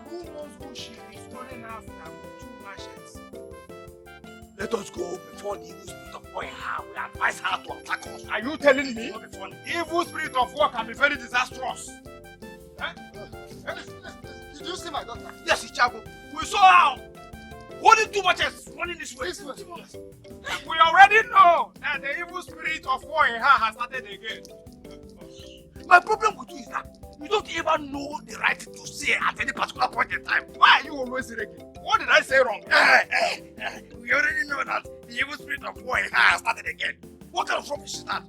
Who knows who she is running after with 2 machetes? Let us go before the evil spirit of war will advise her to attack us. Are you telling me? Evil spirit of war can be very disastrous. Did you see my daughter? Yes, Ichago. We saw her holding 2 machetes running this way. We already know that the evil spirit of war in her has started again. My problem with you is that you don't even know the right thing to say at any particular point in time. Why are you always ready? What did I say wrong? We already know that the evil spirit of war in her has started again. What kind of rubbish is that?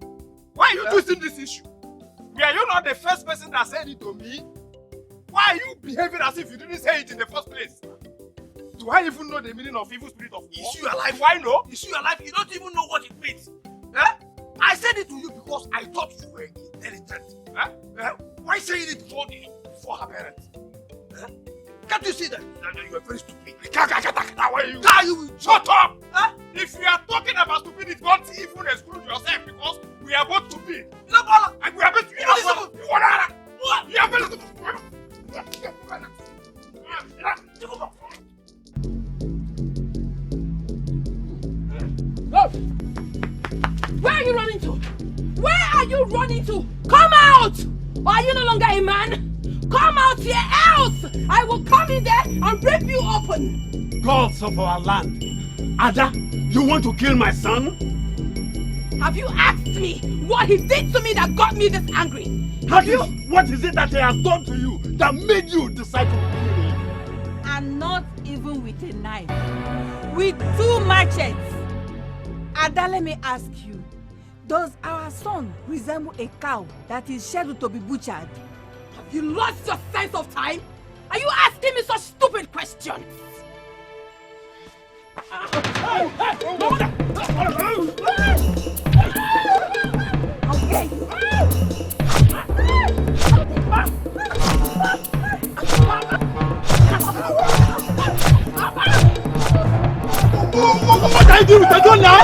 Why are you twisting this issue? Were you not the first person that said it to me? Why are you behaving as if you didn't say it in the first place? Do I even know the meaning of evil spirit of war? Is you alive? Why no? Is you alive? You don't even know what it means. I said it to you because I thought you were intelligent. Why saying it before her parents? Can't you see that you are very stupid? Shut up! If you are talking about stupidity, don't even exclude yourself because we are both stupid. We are both stupid. You are very stupid. Where are you running to? Where are you running to? Come out! Or are you no longer a man? Come out here, else I will come in there and rip you open. Gods of our land. Ada, you want to kill my son? Have you asked me what he did to me that got me this angry? Have you? What is it that he has done to you that made you decide to kill him? And not even with a knife. With 2 machetes. Ada, let me ask you. Does our son resemble a cow that is scheduled to be butchered? Have you lost your sense of time? Are you asking me such stupid questions? Okay. What are you doing? I don't know.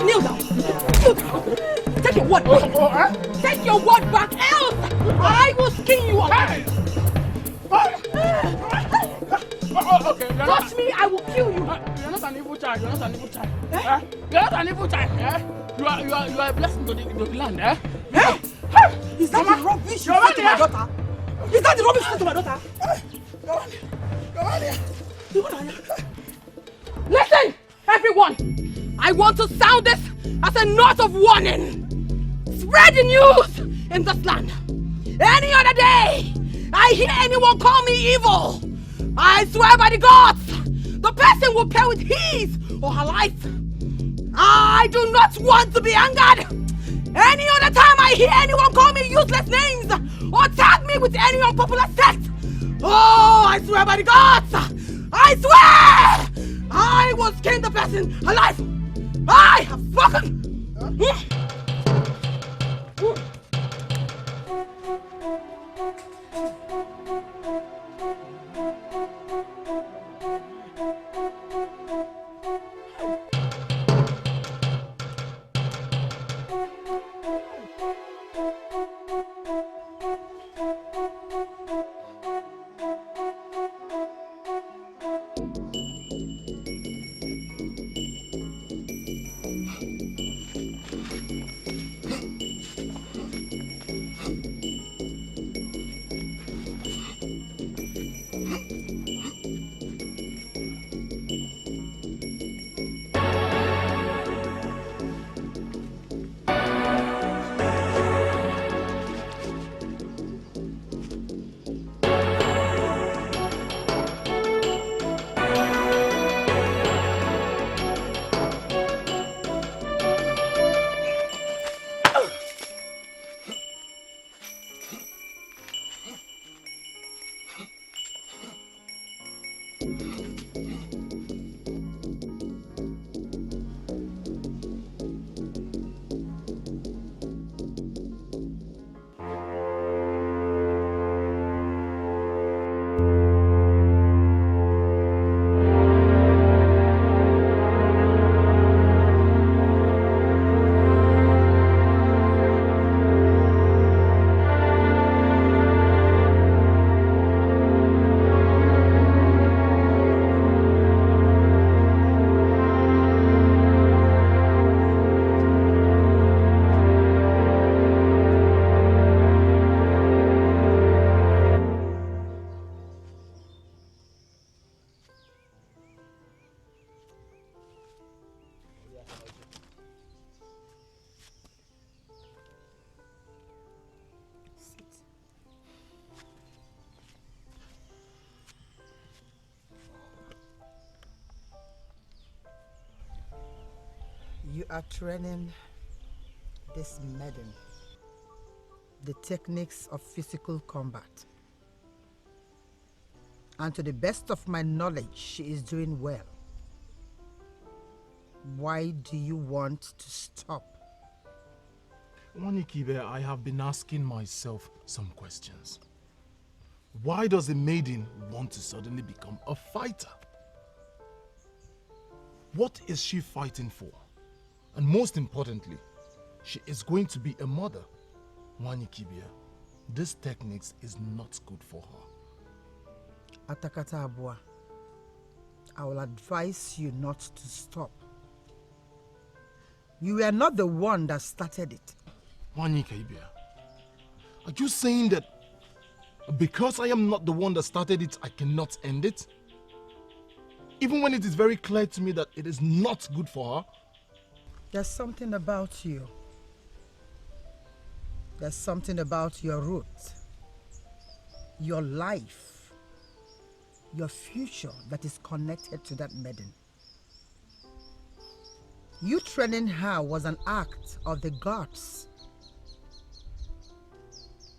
Kneel down. Take your word back. Take your word back, else I will skin you up. Okay, touch me, I will kill you. You're not an evil child. You're not an evil child. You're not an evil child. You are a blessing to the land. Is that the rubbish you said to my daughter? Is that the rubbish you said to my daughter? Come on here. Listen, everyone. I want to sound this as a note of warning. Spread the news in this land. Any other day, I hear anyone call me evil, I swear by the gods, the person will pay with his or her life. I do not want to be angered. Any other time I hear anyone call me useless names or tag me with any unpopular sect, oh, I swear by the gods, I swear, I will skin the person alive. I have spoken. are training this maiden the techniques of physical combat. And to the best of my knowledge, she is doing well. Why do you want to stop? Wanikibe, I have been asking myself some questions. Why does a maiden want to suddenly become a fighter? What is she fighting for? And most importantly, she is going to be a mother. Wanikibia, this techniques is not good for her. Atakata Abua, I will advise you not to stop. You were not the one that started it. Wanikibia, are you saying that because I am not the one that started it, I cannot end it? Even when it is very clear to me that it is not good for her? There's something about you. There's something about your roots, your life, your future that is connected to that maiden. You training her was an act of the gods.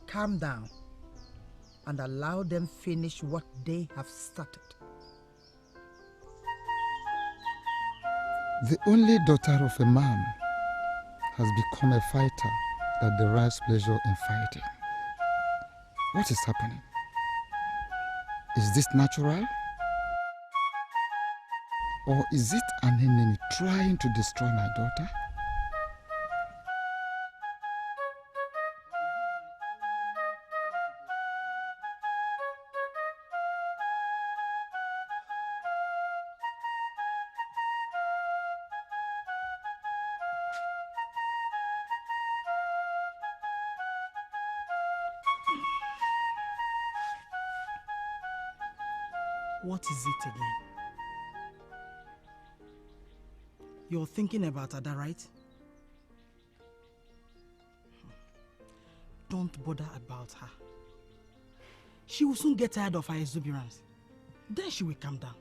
Calm down and allow them finish what they have started. The only daughter of a man has become a fighter that derives pleasure in fighting. What is happening? Is this natural? Or is it an enemy trying to destroy my daughter? What is it again? You're thinking about Ada, right? Don't bother about her. She will soon get tired of her exuberance. Then she will calm down.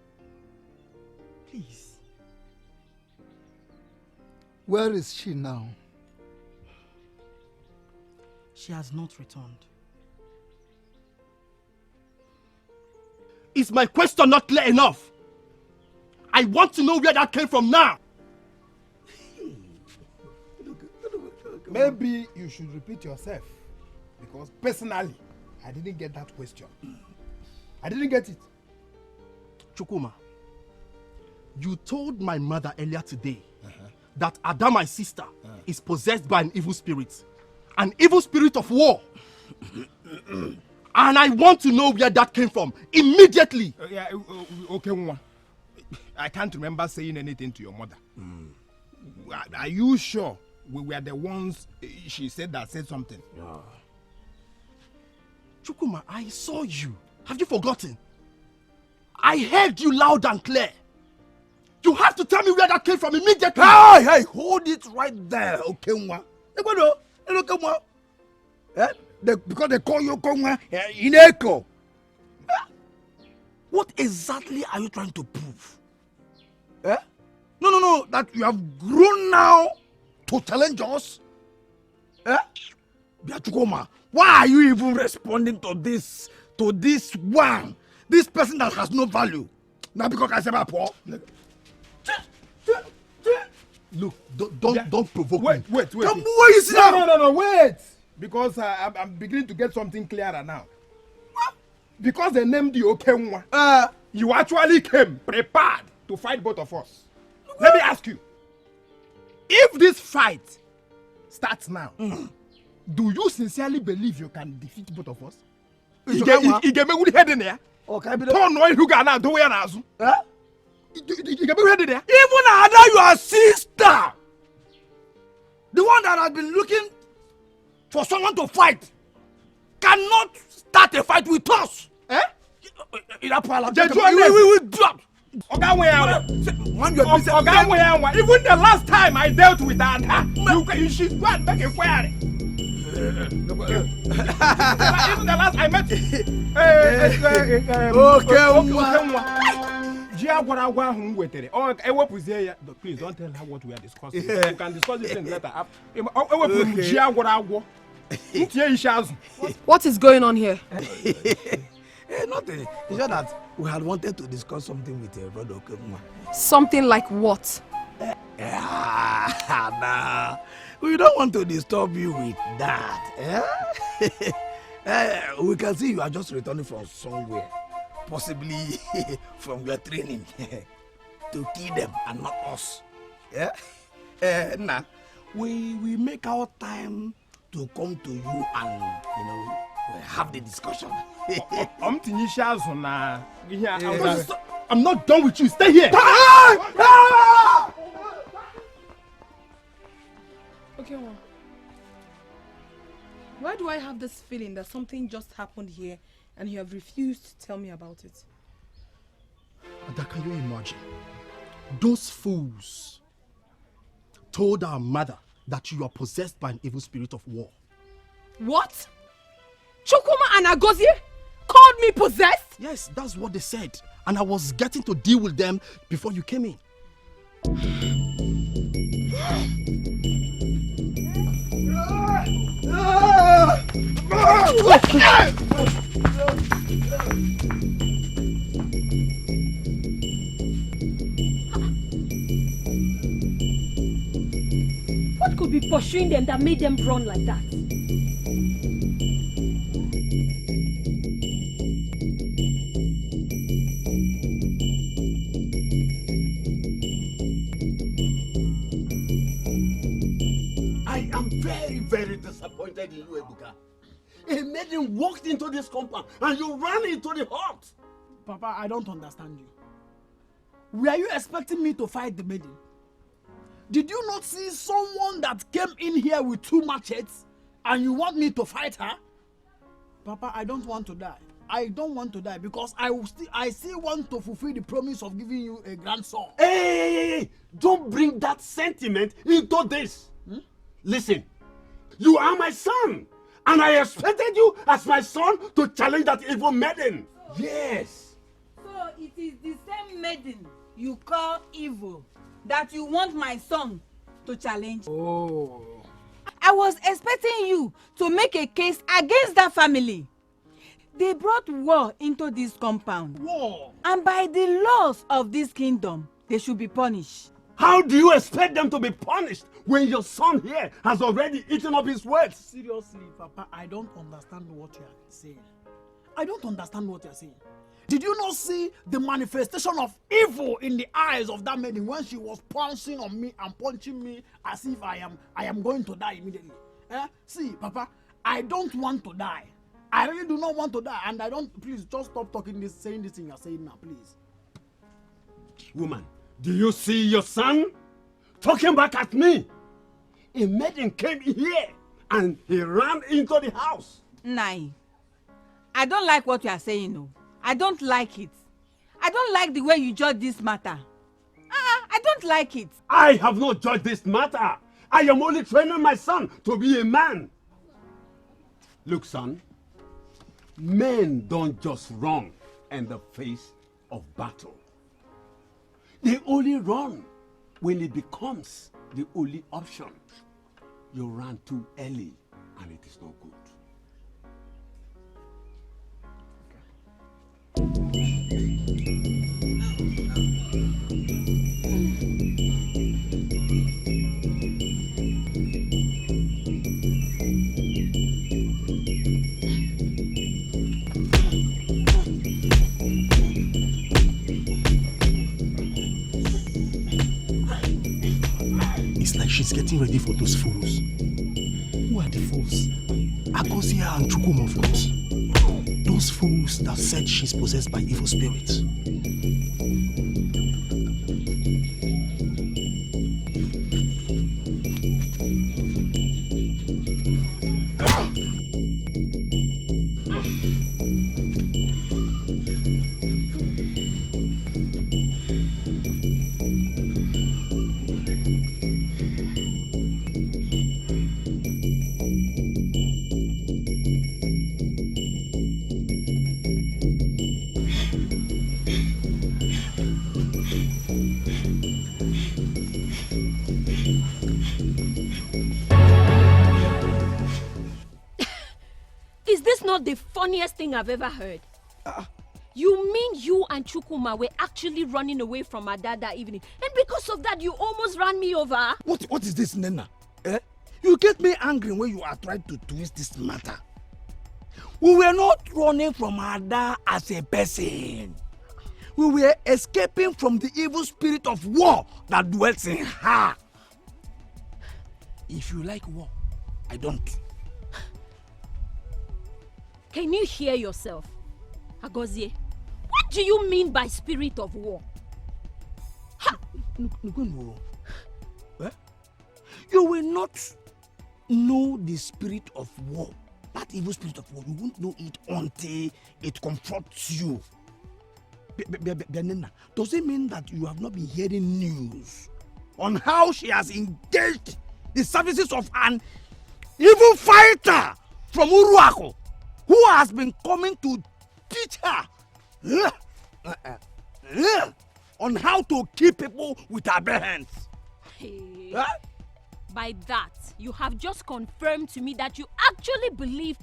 Please. Where is she now? She has not returned. Is my question not clear enough? I want to know where that came from now. Maybe you should repeat yourself, because personally, I didn't get that question. I didn't get it. Chukuma, you told my mother earlier today that Ada, my sister, is possessed by an evil spirit of war. And I want to know where that came from immediately. Okay, Nwa. I can't remember saying anything to your mother. Are you sure we were the ones she said that said something? Chukuma, I saw you. Have you forgotten? I heard you loud and clear. You have to tell me where that came from immediately. Hey, hold it right there, okay, Nwa. Because they call you Konga Etiko. What exactly are you trying to prove? No, that you have grown now to challenge us? Biachukoma, why are you even responding to this one? This person that has no value. Now because I said my poor. Look, don't provoke me. Wait. Come, where you sit down? No, wait. Because I'm beginning to get something clearer now. Because they named you Okenwa, you actually came prepared to fight both of us. Let me ask you, if this fight starts now, do you sincerely believe you can defeat both of us? Even Ada, your sister, the one that has been looking for someone to fight, cannot start a fight with us. We drop. Even the last time I dealt with Ada, you should go and make a query. Even the last I met you. Please don't tell her what we are discussing. Yeah. You can discuss this thing later. What is going on here? Nothing. It's just that we had wanted to discuss something with your brother. Something like what? Nah. We don't want to disturb you with that. We can see you are just returning from somewhere. Possibly from your training. To kill them and not us. Nah. We make our time to come to you and, have the discussion. I'm not done with you. Stay here. Okay, well, why do I have this feeling that something just happened here and you have refused to tell me about it? Ada, can you imagine? Those fools told our mother that you are possessed by an evil spirit of war. What? Chukuma and Agozie called me possessed? Yes, that's what they said. And I was getting to deal with them before you came in. What could be pursuing them that made them run like that? I am very, very disappointed in you, Ebuka. A maiden walked into this compound and you ran into the hut. Papa, I don't understand you. Were you expecting me to fight the maiden? Did you not see someone that came in here with 2 machetes and you want me to fight her? Papa, I don't want to die. I don't want to die because I still want to fulfill the promise of giving you a grandson. Hey! Don't bring that sentiment into this. Listen, you are my son, and I expected you as my son to challenge that evil maiden. Yes. So it is the same maiden you call evil that you want my son to challenge. Oh. I was expecting you to make a case against that family. They brought war into this compound. War? And by the laws of this kingdom, they should be punished. How do you expect them to be punished when your son here has already eaten up his words? Seriously, Papa, I don't understand what you are saying. I don't understand what you are saying. Did you not see the manifestation of evil in the eyes of that maiden when she was pouncing on me and punching me as if I am going to die immediately? See, Papa, I don't want to die. I really do not want to die, and I don't. Please just stop saying this thing you're saying now, please. Woman, do you see your son talking back at me? A maiden came here and he ran into the house. Nai, I don't like what you are saying, no. I don't like it. I don't like the way you judge this matter. I don't like it. I have not judged this matter. I am only training my son to be a man. Look, son, men don't just run in the face of battle. They only run when it becomes the only option. You ran too early and it is not good. It's like she's getting ready for those fools. Who are the fools? Agosia and Chukum, of course. Those fools that said she's possessed by evil spirits. Is this not the funniest thing I've ever heard? You mean you and Chukuma were actually running away from Ada that evening, and because of that you almost ran me over? What is this, Nena? You get me angry when you are trying to twist this matter. We were not running from Ada as a person. We were escaping from the evil spirit of war that dwells in her. If you like war, I don't. Can you hear yourself? Agozie, what do you mean by spirit of war? You will not know the spirit of war. That evil spirit of war, you won't know it until it confronts you. Does it mean that you have not been hearing news on how she has engaged the services of an evil fighter from Uruako who has been coming to teach her on how to kill people with her bare hands? Hey. By that, you have just confirmed to me that you actually believe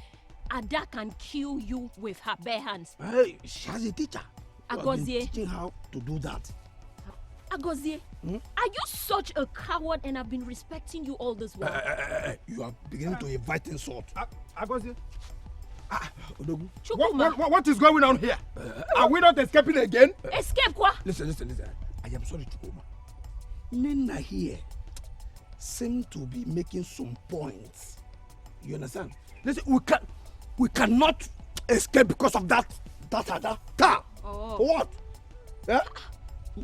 Ada can kill you with her bare hands. Hey, she has a teacher. Agozie, teaching how to do that. Agozie, are you such a coward and I've been respecting you all this while? You are beginning to invite insult. Agozie. Chukuma. What is going on here? Are we not escaping again? Escape quoi? Listen. I am sorry, Chukuma. Nina here seem to be making some points. You understand? Listen, we cannot escape because of that car. Oh. For what? Yeah?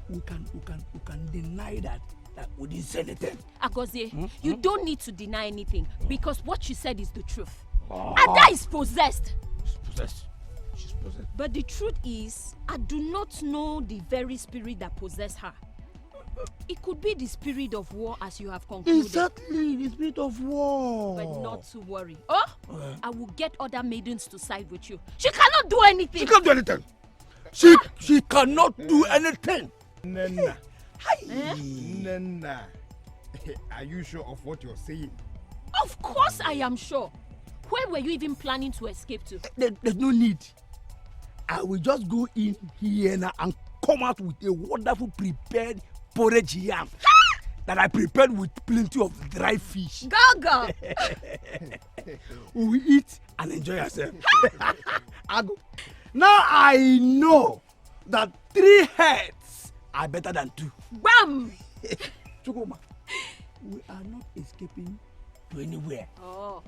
We can deny that we didn't say anything. Agozie, you don't need to deny anything because what you said is the truth. Ada is possessed. She's possessed. But the truth is, I do not know the very spirit that possessed her. It could be the spirit of war as you have concluded. Exactly, the spirit of war. But not to worry. I will get other maidens to side with you. She cannot do anything. She can't do anything. She cannot do anything. Nena. Nena. Are you sure of what you're saying? Of course I am sure. Where were you even planning to escape to? There's no need. I will just go in here now and come out with a wonderful prepared porridge yam that I prepared with plenty of dry fish. Go. We eat and enjoy ourselves. Now I know that 3 heads are better than 2. Bam! Chukuma, we are not escaping to anywhere. Oh.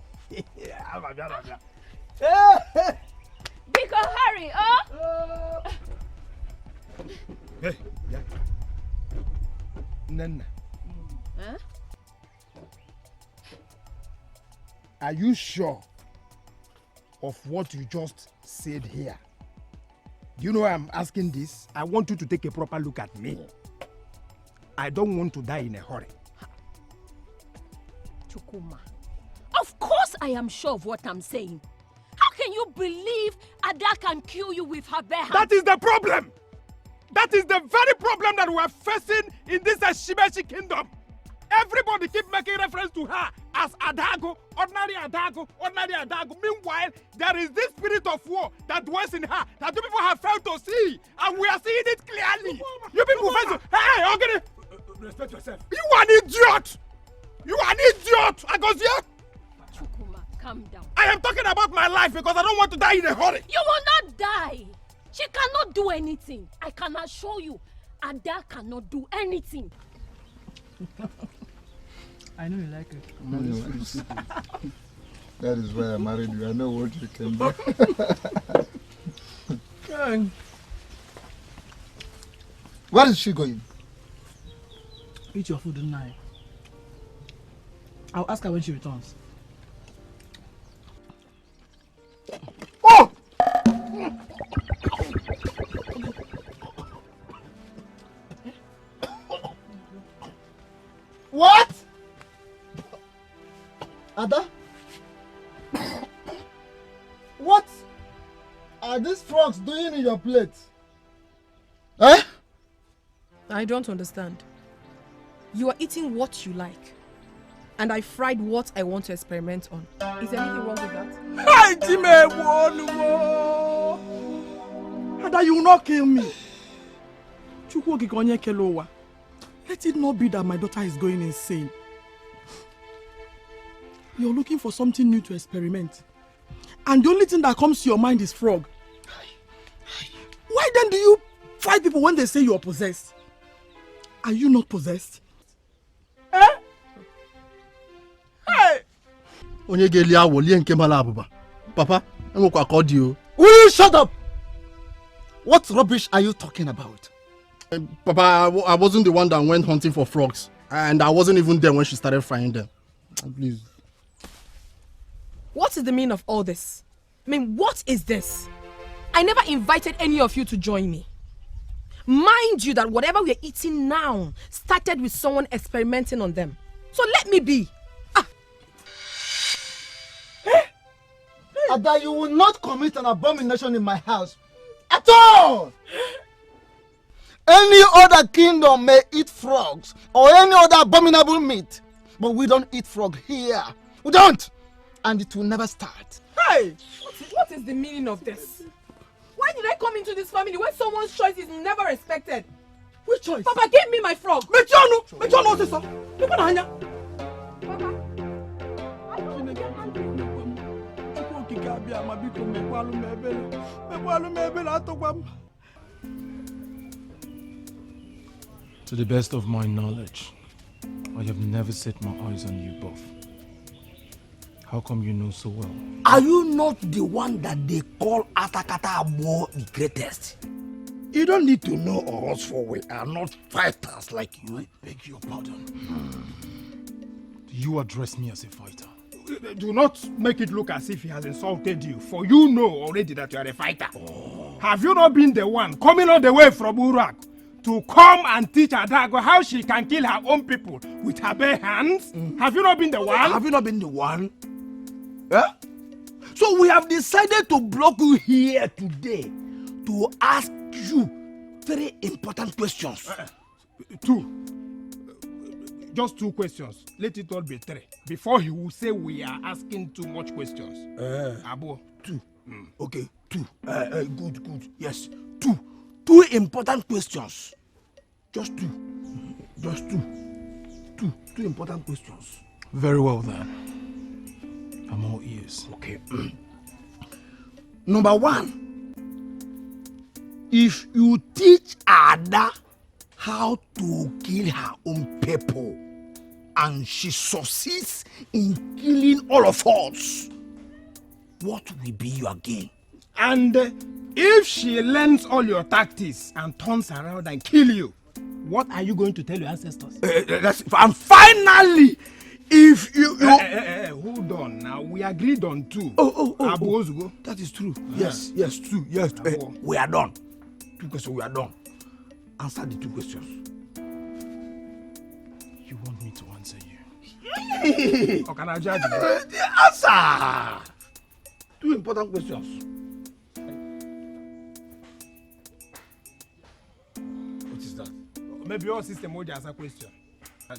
Yeah. Because hurry, Hey, yeah. Nana. Huh? Are you sure of what you just said here? Do you know why I'm asking this? I want you to take a proper look at me. I don't want to die in a hurry. Chukuma, of course I am sure of what I'm saying. How can you believe Ada can kill you with her bare hands? That is the problem! That is the very problem that we are facing in this Shimeshi kingdom. Everybody keep making reference to her as Adago, ordinary Adago, ordinary Adago. Meanwhile, there is this spirit of war that dwells in her that you people have failed to see, and we are seeing it clearly. You people fail to... Hey, okay. Respect yourself. You are an idiot! You are an idiot! Agozie! Chukuma, calm down. I am talking about my life because I don't want to die in a hurry. You will not die. She cannot do anything. I can assure you, Ada cannot do anything. I know you like it. That is why I married you. I know what you can do. Where is she going? Eat your food tonight. I'll ask her when she returns. Oh! What? Ada? What are these frogs doing in your plate? Eh? I don't understand. You are eating what you like. and I fried what I want to experiment on. Is there anything wrong with that? Hey, Jimmy, Ada, you will not kill me. Let it not be that my daughter is going insane. You're looking for something new to experiment. And the only thing that comes to your mind is frog. Why then do you fight people when they say you are possessed? Are you not possessed? Eh? Hey! Papa, will you shut up? What rubbish are you talking about? Papa, I wasn't the one that went hunting for frogs. And I wasn't even there when she started frying them. Please. What is the meaning of all this? I mean, what is this? I never invited any of you to join me. Mind you that whatever we are eating now started with someone experimenting on them. So let me be. Ada, you will not commit an abomination in my house. At all! Any other kingdom may eat frogs or any other abominable meat. But we don't eat frog here. We don't! And it will never start. Hey! What is the meaning of this? Why did I come into this family when someone's choice is never respected? Which choice? Papa, give me my frog! Papa! To the best of my knowledge, I have never set my eyes on you both. How come you know so well? Are you not the one that they call Atakata Abo the greatest? You don't need to know us, for we are not fighters like you. I beg your pardon. Do you address me as a fighter? Do not make it look as if he has insulted you, for you know already that you are a fighter. Have you not been the one coming all the way from Urak to come and teach Adago how she can kill her own people with her bare hands? Have you not been the one? Have you not been the one? Yeah? So we have decided to block you here today to ask you very important questions. Just 2 questions. Let it not be 3. Before he will say we are asking too much questions. Abo. 2. Okay, 2. Good. Yes, 2. 2 important questions. Just 2. Just 2. 2 important questions. Very well then. I'm all ears. Okay. Number 1. If you teach Ada how to kill her own people and she succeeds in killing all of us, what will be your gain? And if she learns all your tactics and turns around and kill you, what are you going to tell your ancestors? And finally, if you... hold on now. We agreed on 2. Oh. That is true. Yes, 2. Yes. We are done. 2 questions, we are done. Answer the 2 questions. You want me to answer you? Or can I judge you? The answer! 2 important questions. What is that? Maybe your system will answer question.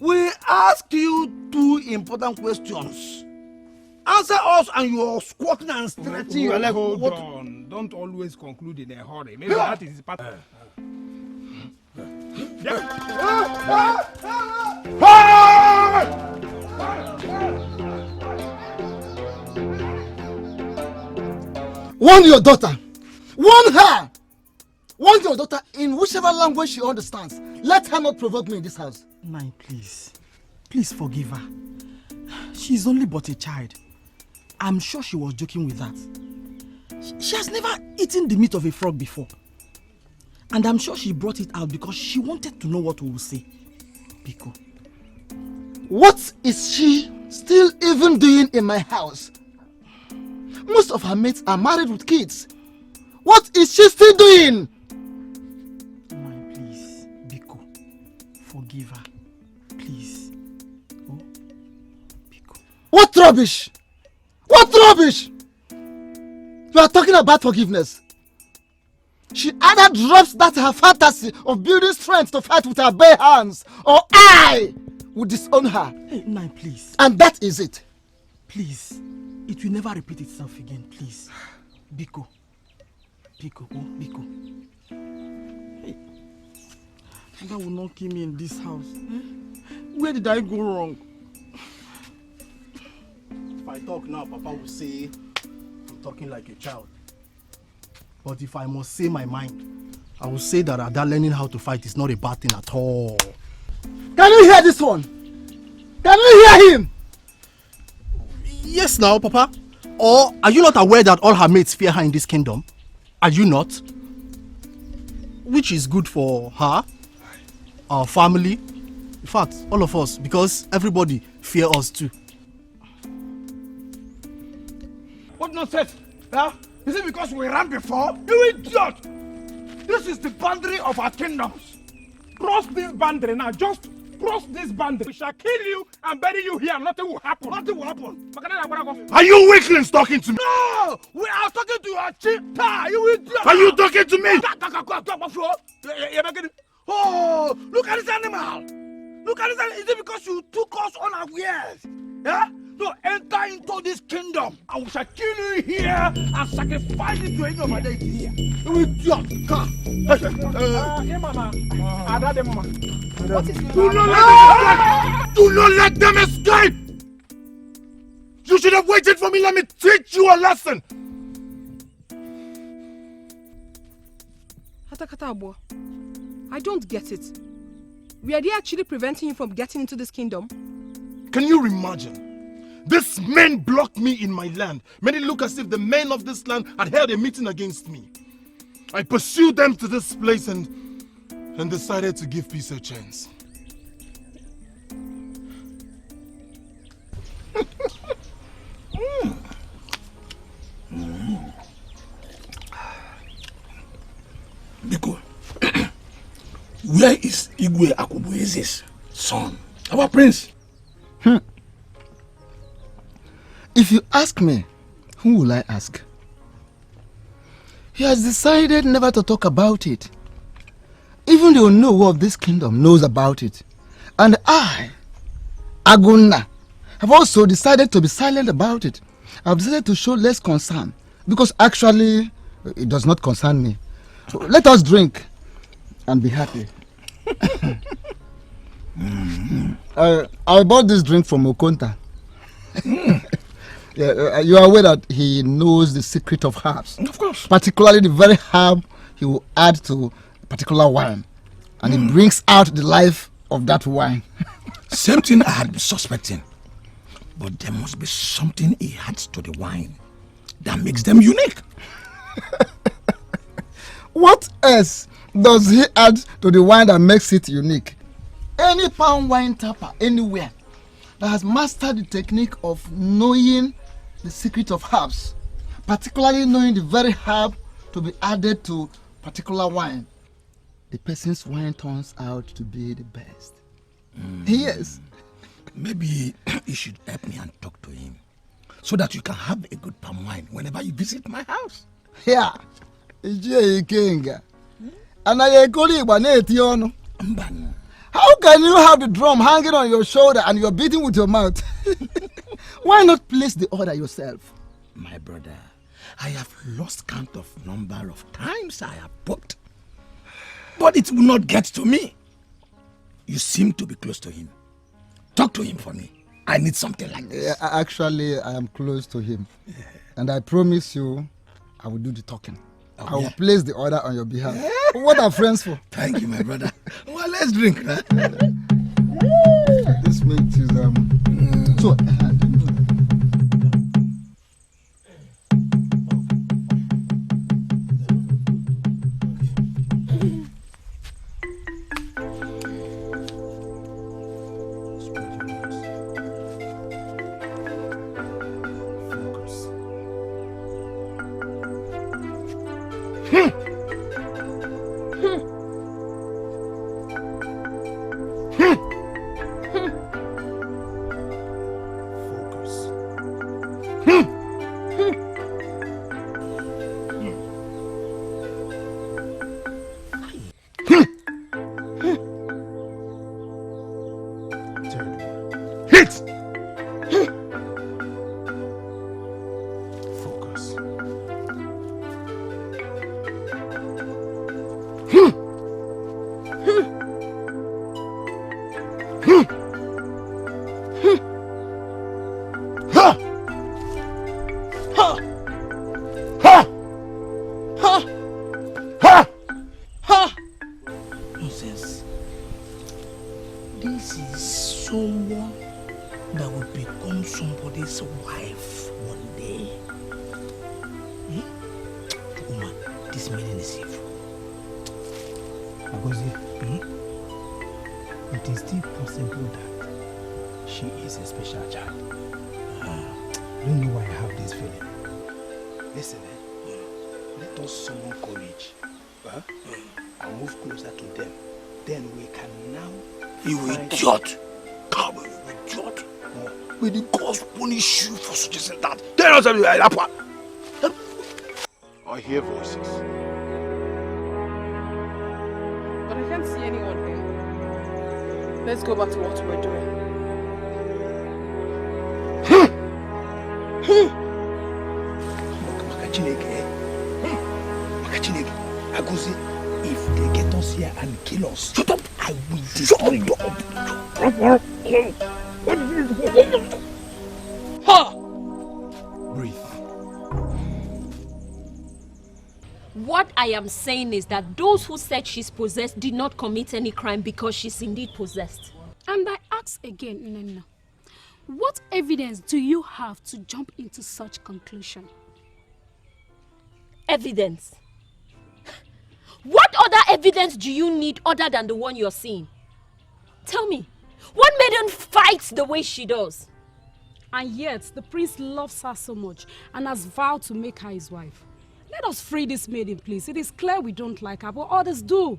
We ask you 2 important questions. Answer us and you are squatting and stretching your leg. Hold on. Don't always conclude in a hurry. Maybe that is part. Warn your daughter. Warn her. Warn your daughter in whichever language she understands. Let her not provoke me in this house. Nai, please. Please forgive her. She's only but a child. I'm sure she was joking with that. She has never eaten the meat of a frog before. And I'm sure she brought it out because she wanted to know what we will say. Biko. What is she still even doing in my house? Most of her mates are married with kids. What is she still doing? Nai, please. Biko. Forgive her. Please. Oh? Biko. What rubbish? What rubbish? You are talking about forgiveness. She either drops that her fantasy of building strength to fight with her bare hands, or I will disown her. Hey, Nai, please. And that is it. Please. It will never repeat itself again, please. Biko. Biko, oh, Biko. Hey. That will not kill me in this house. Eh? Where did I go wrong? If I talk now, Papa will say I'm talking like a child. But if I must say my mind, I will say that Ada learning how to fight is not a bad thing at all. Can you hear this one? Can you hear him? Yes now, Papa. Or are you not aware that all her mates fear her in this kingdom? Are you not? Which is good for her, our family, in fact, all of us, because everybody fear us too. What nonsense? Huh? Is it because we ran before? You idiot! This is the boundary of our kingdoms. Cross this boundary now. Just cross this boundary. We shall kill you and bury you here. Nothing will happen. Nothing will happen. Are you weaklings talking to me? No! We are talking to your chief. You idiot! Are you talking to me? Oh, look at this animal. Look at this animal. Is it because you took us unawares? Yeah? No, enter into this kingdom. I shall kill you here and sacrifice you to any of my deity here. You idiot! Come. Do not let them escape! You should have waited for me. Let me teach you a lesson. Hatakata, I don't get it. Were they actually preventing you from getting into this kingdom? Can you imagine? These men blocked me in my land, made it look as if the men of this land had held a meeting against me. I pursued them to this place and decided to give peace a chance. Biko, where is Igwe Akubueze's son, our prince? If you ask me, who will I ask? He has decided never to talk about it. Even though no one of this kingdom knows about it. And I, Aguna, have also decided to be silent about it. I've decided to show less concern. Because actually, it does not concern me. So let us drink and be happy. I bought this drink from Okonta. Yeah, you are aware that he knows the secret of herbs. Of course. Particularly the very herb he will add to a particular wine. And it brings out the life of that wine. Same thing I had been suspecting. But there must be something he adds to the wine that makes them unique. What else does he add to the wine that makes it unique? Any palm wine tapper anywhere that has mastered the technique of knowing the secret of herbs, particularly knowing the very herb to be added to particular wine, the person's wine turns out to be the best. Yes. Maybe you should help me and talk to him so that you can have a good palm wine whenever you visit my house. Yeah. How can you have the drum hanging on your shoulder and you're beating with your mouth? Why not place the order yourself? My brother, I have lost count of number of times I have poked. But it will not get to me. You seem to be close to him. Talk to him for me. I need something like this. Yeah, actually, I am close to him. Yeah. And I promise you, I will do the talking. Oh, I will place the order on your behalf. What are friends for? Thank you, my brother. Well, let's drink. Huh? This makes is so. become somebody's wife one day. Woman, this meaning is evil. Agozie, it is still possible that she is a special child. I don't know why I have this feeling. Listen, let us summon courage and move closer to them. Then we can now... You idiot! Come on, you idiot! May the gods punish you for suggesting that. Tell us something like that one. I hear voices. But I can't see anyone here. Let's go back to what we're doing. Makachineke, Agozie, if they get us here and kill us, shut up! I will destroy you. Breathe. What I am saying is that those who said she's possessed did not commit any crime because she's indeed possessed. And I ask again, Nena, what evidence do you have to jump into such conclusion? Evidence? What other evidence do you need other than the one you're seeing? Tell me, what made her fight the way she does? And yet, the prince loves her so much and has vowed to make her his wife. Let us free this maiden, please. It is clear we don't like her, but others do.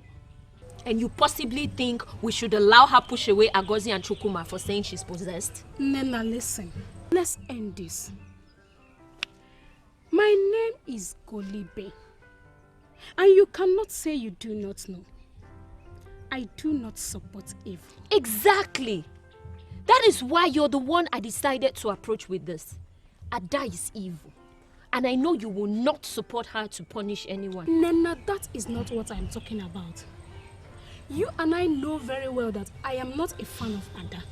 And you possibly think we should allow her push away Agozie and Chukuma for saying she's possessed? Nena, listen. Let's end this. My name is Golibe. And you cannot say you do not know. I do not support evil. Exactly. That is why you're the one I decided to approach with this. Ada is evil. And I know you will not support her to punish anyone. Nena, that is not what I'm talking about. You and I know very well that I am not a fan of Ada.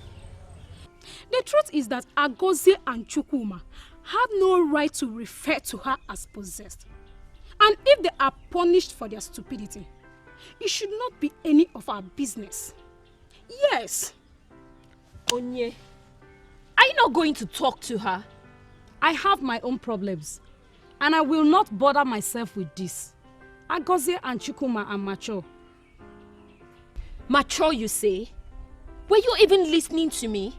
The truth is that Agozie and Chukuma have no right to refer to her as possessed. And if they are punished for their stupidity, it should not be any of our business. Yes. Onye, are you not going to talk to her? I have my own problems, and I will not bother myself with this. Agozie and Chukuma are mature. Mature, you say? Were you even listening to me?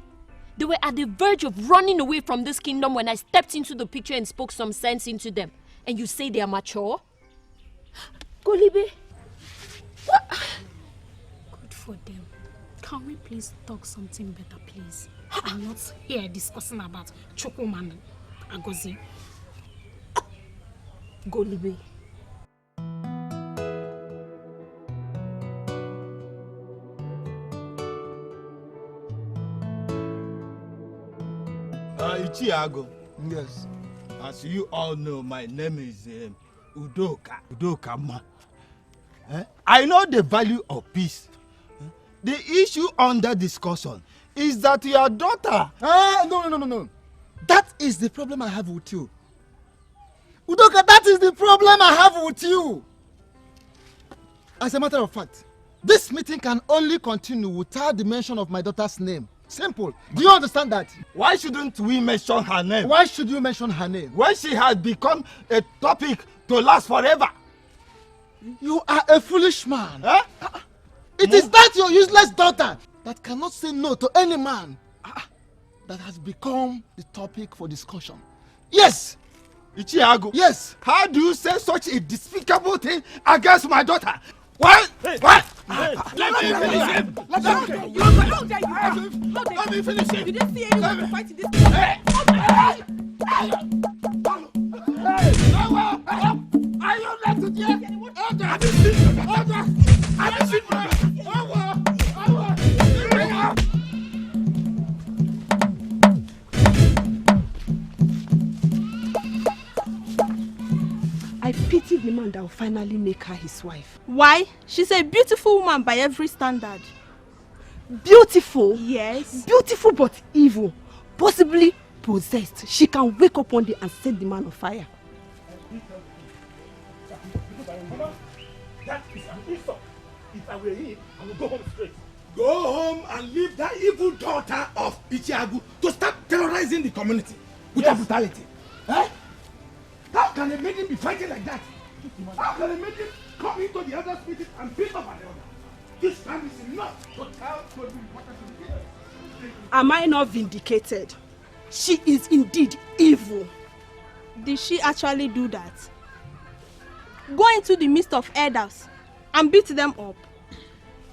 They were at the verge of running away from this kingdom when I stepped into the picture and spoke some sense into them. And you say they are mature? Golibe? What? Good for them. Can we please talk something better, please? I'm not here discussing about Chukuma and Agozie. Golibe. Ichiago. Yes. As you all know, my name is Udoka Ma. I know the value of peace. The issue under discussion is that your daughter... No. That is the problem I have with you. Udoka, that is the problem I have with you. As a matter of fact, this meeting can only continue without the mention of my daughter's name. Simple. Do you understand that? Why shouldn't we mention her name? Why should you mention her name? When she has become a topic to last forever. You are a foolish man. Huh? It is that your useless daughter that cannot say no to any man that has become the topic for discussion. Yes! Ichiago. Yes! How do you say such a despicable thing against my daughter? What? What? Let me finish him. Let me finish him. Did you see anyone fighting this? Are you left to here? I pity the man that will finally make her his wife. Why? She's a beautiful woman by every standard. Beautiful? Yes. Beautiful but evil. Possibly possessed. She can wake up one day and set the man on fire. That is an insult. If I were him, I would go home straight. go home and leave that evil daughter of Ichiagu to start terrorizing the community with her brutality. Eh? How can a maiden be fighting like that? How can a maiden come into the other's meeting and beat up an elder? This time is enough to tell to the important to the leaders. Am I not vindicated? She is indeed evil. Did she actually do that? Go into the midst of elders and beat them up?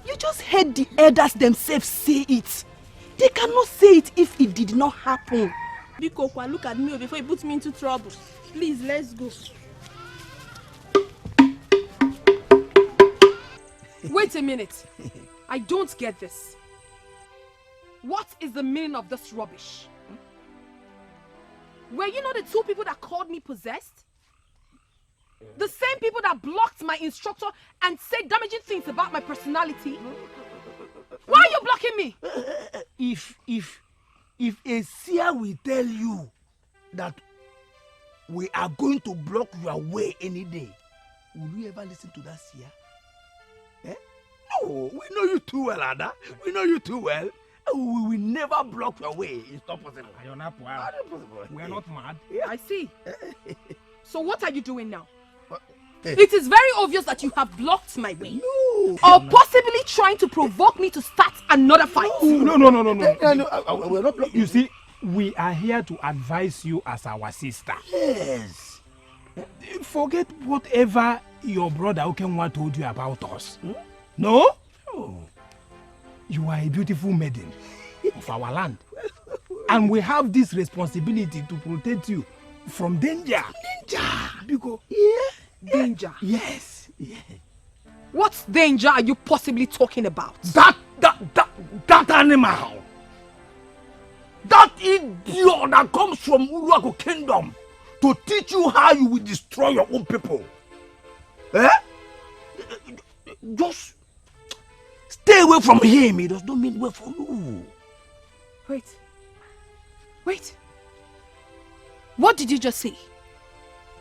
You just heard the elders themselves say it. They cannot say it if it did not happen. Biko, look at me before you put me into trouble. Please, let's go. Wait a minute. I don't get this. What is the meaning of this rubbish? Were you not the two people that called me possessed? The same people that blocked my instructor and said damaging things about my personality? Why are you blocking me? If a seer will tell you that we are going to block your way any day, will you ever listen to that seer? Eh? No, we know you too well, Ada. We know you too well. We will never block your way. It's not possible. You're not wild. We are not mad. I see. So what are you doing now? It is very obvious that you have blocked my way. No. Or possibly trying to provoke me to start another fight. No. We're not blocking. You see, we are here to advise you as our sister. Yes. Forget whatever your brother Okenwa told you about us. No? You are a beautiful maiden of our land. And we have this responsibility to protect you from danger. Because Danger? Yes. What danger are you possibly talking about? That animal. That idiot that comes from Uruago Kingdom to teach you how you will destroy your own people. Eh? Just stay away from him. It does not mean well for you. Wait. What did you just say?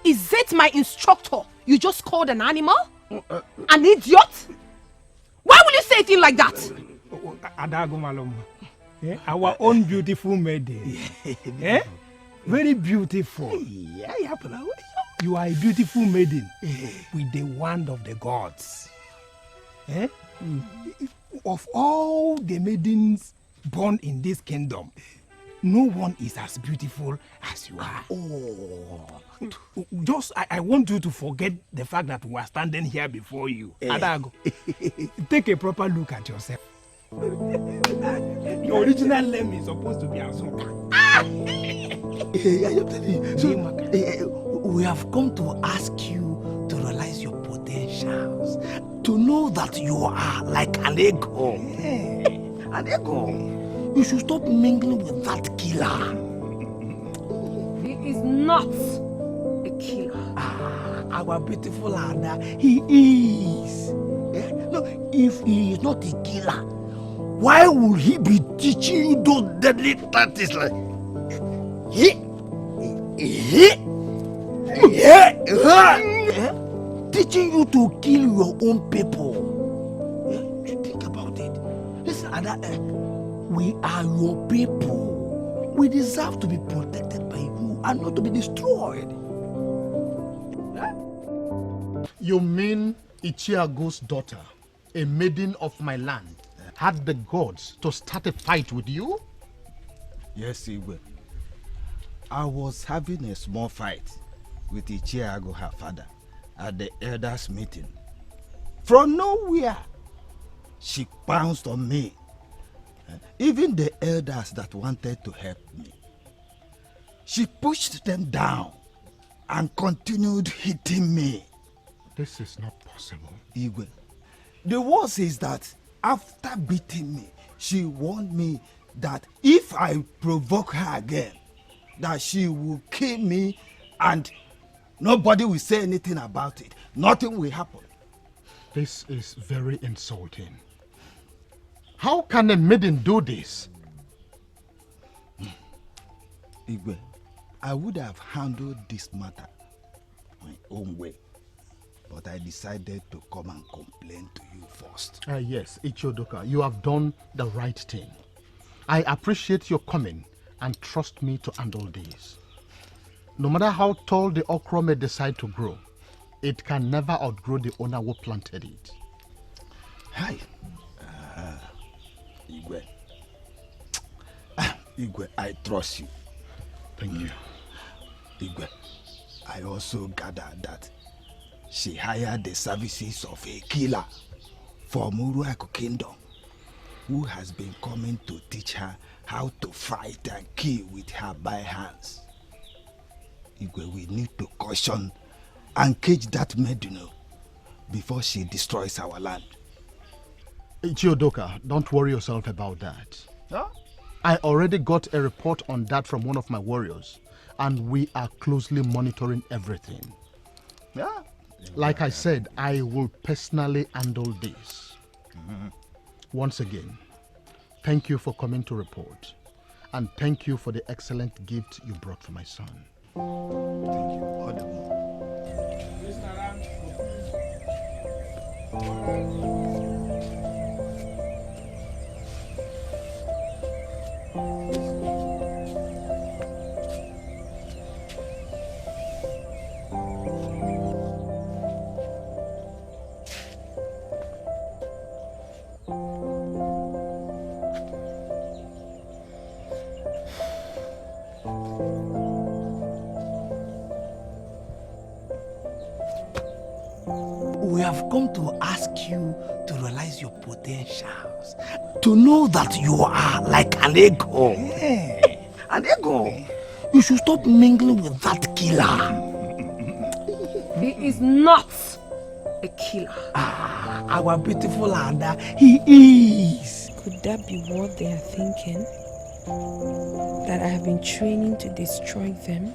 Is it my instructor you just called an animal? An idiot? Why will you say a thing like that? Adagomalom. Our own beautiful maiden. Very beautiful. You are a beautiful maiden with the wand of the gods. Of all the maidens born in this kingdom, no one is as beautiful as you are. Just, I want you to forget the fact that we are standing here before you. Adago, take a proper look at yourself. Your original name is supposed to be Azuka. We have come to ask you to realize your potentials, to know that you are like an ego. An ego. You should stop mingling with that killer. He is not a killer. Our beautiful Ada, he is. No, if he is not a killer, why would he be teaching you those deadly tactics like teaching you to kill your own people? You think about it. Listen, Ada, we are your people. We deserve to be protected by you and not to be destroyed. You mean Ichiago's daughter, a maiden of my land, had the gods to start a fight with you? Yes, Igwe. I was having a small fight with Ichiago, her father, at the elders' meeting. From nowhere, she pounced on me. Even the elders that wanted to help me, she pushed them down and continued hitting me. This is not possible. Igwe, the worst is that after beating me, she warned me that if I provoke her again, that she will kill me and nobody will say anything about it. Nothing will happen. This is very insulting. How can a maiden do this? Igwe, I would have handled this matter my own way. But I decided to come and complain to you first. Yes, Ichiodoka, you have done the right thing. I appreciate your coming and trust me to handle this. No matter how tall the okra may decide to grow, it can never outgrow the owner who planted it. Hi. Igwe. Igwe, I trust you. Thank you. Igwe, I also gathered that she hired the services of a killer from Uruaku Kingdom, who has been coming to teach her how to fight and kill with her bare hands. Igwe, we need to caution and cage that maiden before she destroys our land. Ichiodoka, don't worry yourself about that. Huh? I already got a report on that from one of my warriors, and we are closely monitoring everything. Yeah. Like I said, I will personally handle this. Once again, thank you for coming to report, and thank you for the excellent gift you brought for my son. Thank you. All the more. We have come to ask you to realize your potentials, to know that you are like an ego. Yeah, an ego. You should stop mingling with that killer. He is not a killer. Our beautiful Ada, he is. Could that be what they are thinking? That I have been training to destroy them?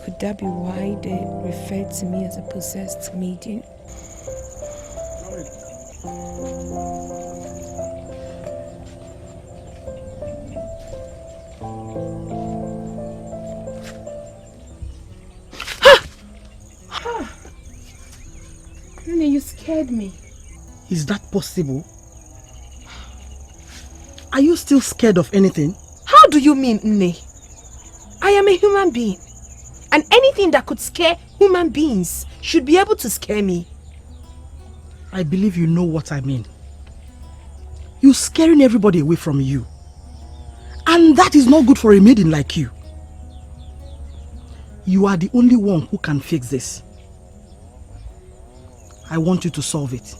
Could that be why they refer to me as a possessed maiden? Nene, you scared me. Is that possible? Are you still scared of anything? How do you mean, Nne? I am a human being. And anything that could scare human beings should be able to scare me. I believe you know what I mean. You're scaring everybody away from you. And that is not good for a maiden like you. You are the only one who can fix this. I want you to solve it.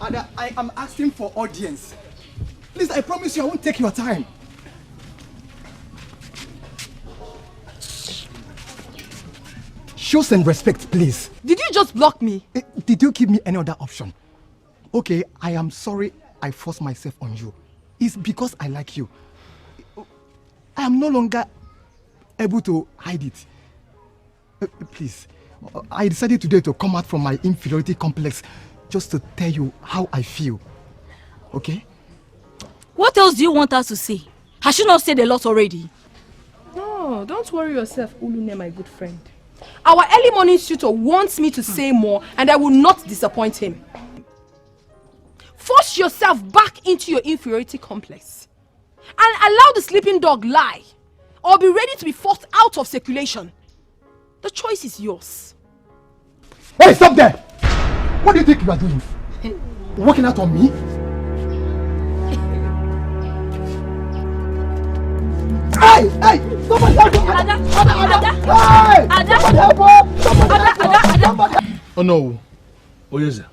Ada, I am asking for audience. Please, I promise you I won't take your time. Show some respect, please. Did you just block me? Did you give me any other option? Okay, I am sorry I forced myself on you. It's because I like you. I am no longer able to hide it. Please, I decided today to come out from my inferiority complex just to tell you how I feel. Okay? What else do you want us to say? Has she not said a lot already? No, don't worry yourself, Ulune, my good friend. Our early morning tutor wants me to say more, and I will not disappoint him. Force yourself back into your inferiority complex and allow the sleeping dog lie, or be ready to be forced out of circulation. The choice is yours. Hey, stop there! What do you think you are doing? Working out on me? Hey! Hey! Somebody help her! Ada! Somebody help her! Somebody help her! Oh no. Oh yes, sir.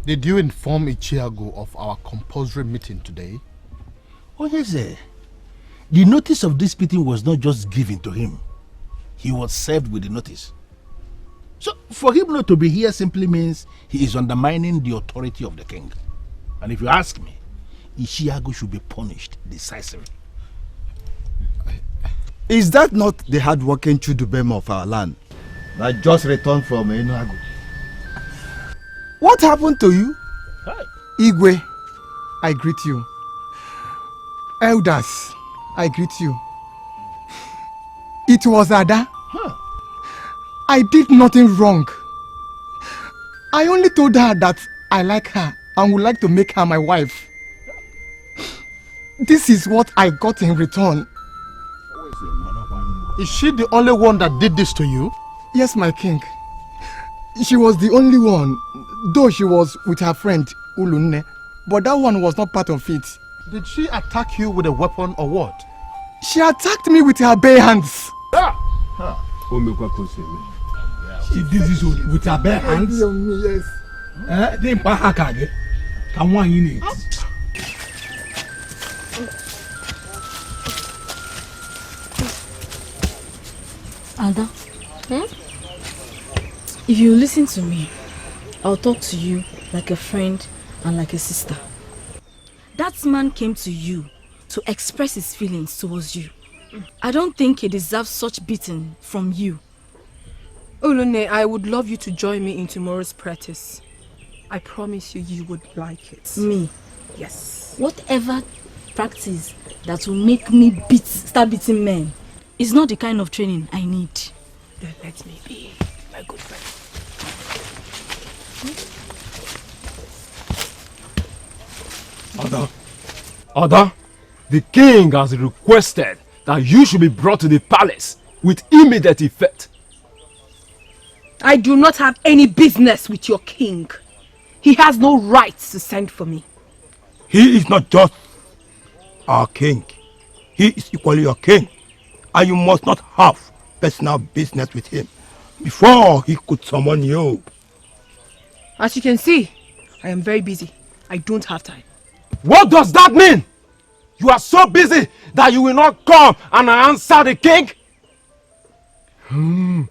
Did you inform Ichiago of our compulsory meeting today? Oh yes, sir. The notice of this meeting was not just given to him. He was served with the notice. So for him not to be here simply means he is undermining the authority of the king. And if you ask me, Ishiago should be punished decisively. Is that not the hard-working Chudubem of our land that just returned from Enuagu? What happened to you? Hi. Igwe, I greet you. Elders, I greet you. It was Ada. Huh. I did nothing wrong. I only told her that I like her and would like to make her my wife. This is what I got in return. Is she the only one that did this to you? Yes, my king. She was the only one, though she was with her friend Ulunne, but that one was not part of it. Did she attack you with a weapon or what? She attacked me with her bare hands. She did this with her bare hands? Yes. Ada, if you listen to me, I'll talk to you like a friend and like a sister. That man came to you to express his feelings towards you. I don't think he deserves such beating from you. Olune, I would love you to join me in tomorrow's practice. I promise you, you would like it. Me? Yes. Whatever practice that will make me start beating men is not the kind of training I need. Then let me be my good friend. Ada, the king has requested that you should be brought to the palace with immediate effect. I do not have any business with your king. He has no right to send for me. He is not just our king. He is equally your king. And you must not have personal business with him before he could summon you. As you can see, I am very busy. I don't have time. What does that mean? You are so busy that you will not come and answer the king?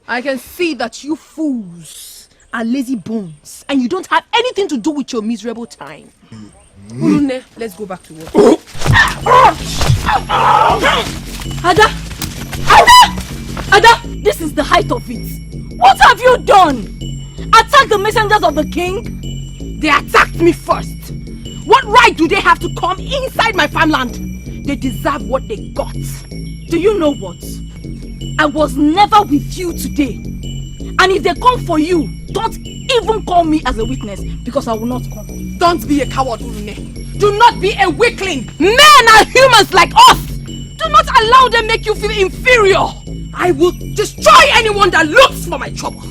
I can see that you fools are lazy bones and you don't have anything to do with your miserable time. Ulune, let's go back to work. Ada! Ada! Ada! This is the height of it. What have you done? Attack the messengers of the king? They attacked me first. What right do they have to come inside my farmland? They deserve what they got. Do you know what? I was never with you today. And if they come for you, don't even call me as a witness because I will not come. Don't be a coward, Ulune. Do not be a weakling. Men are humans like us. Do not allow them make you feel inferior. I will destroy anyone that looks for my trouble.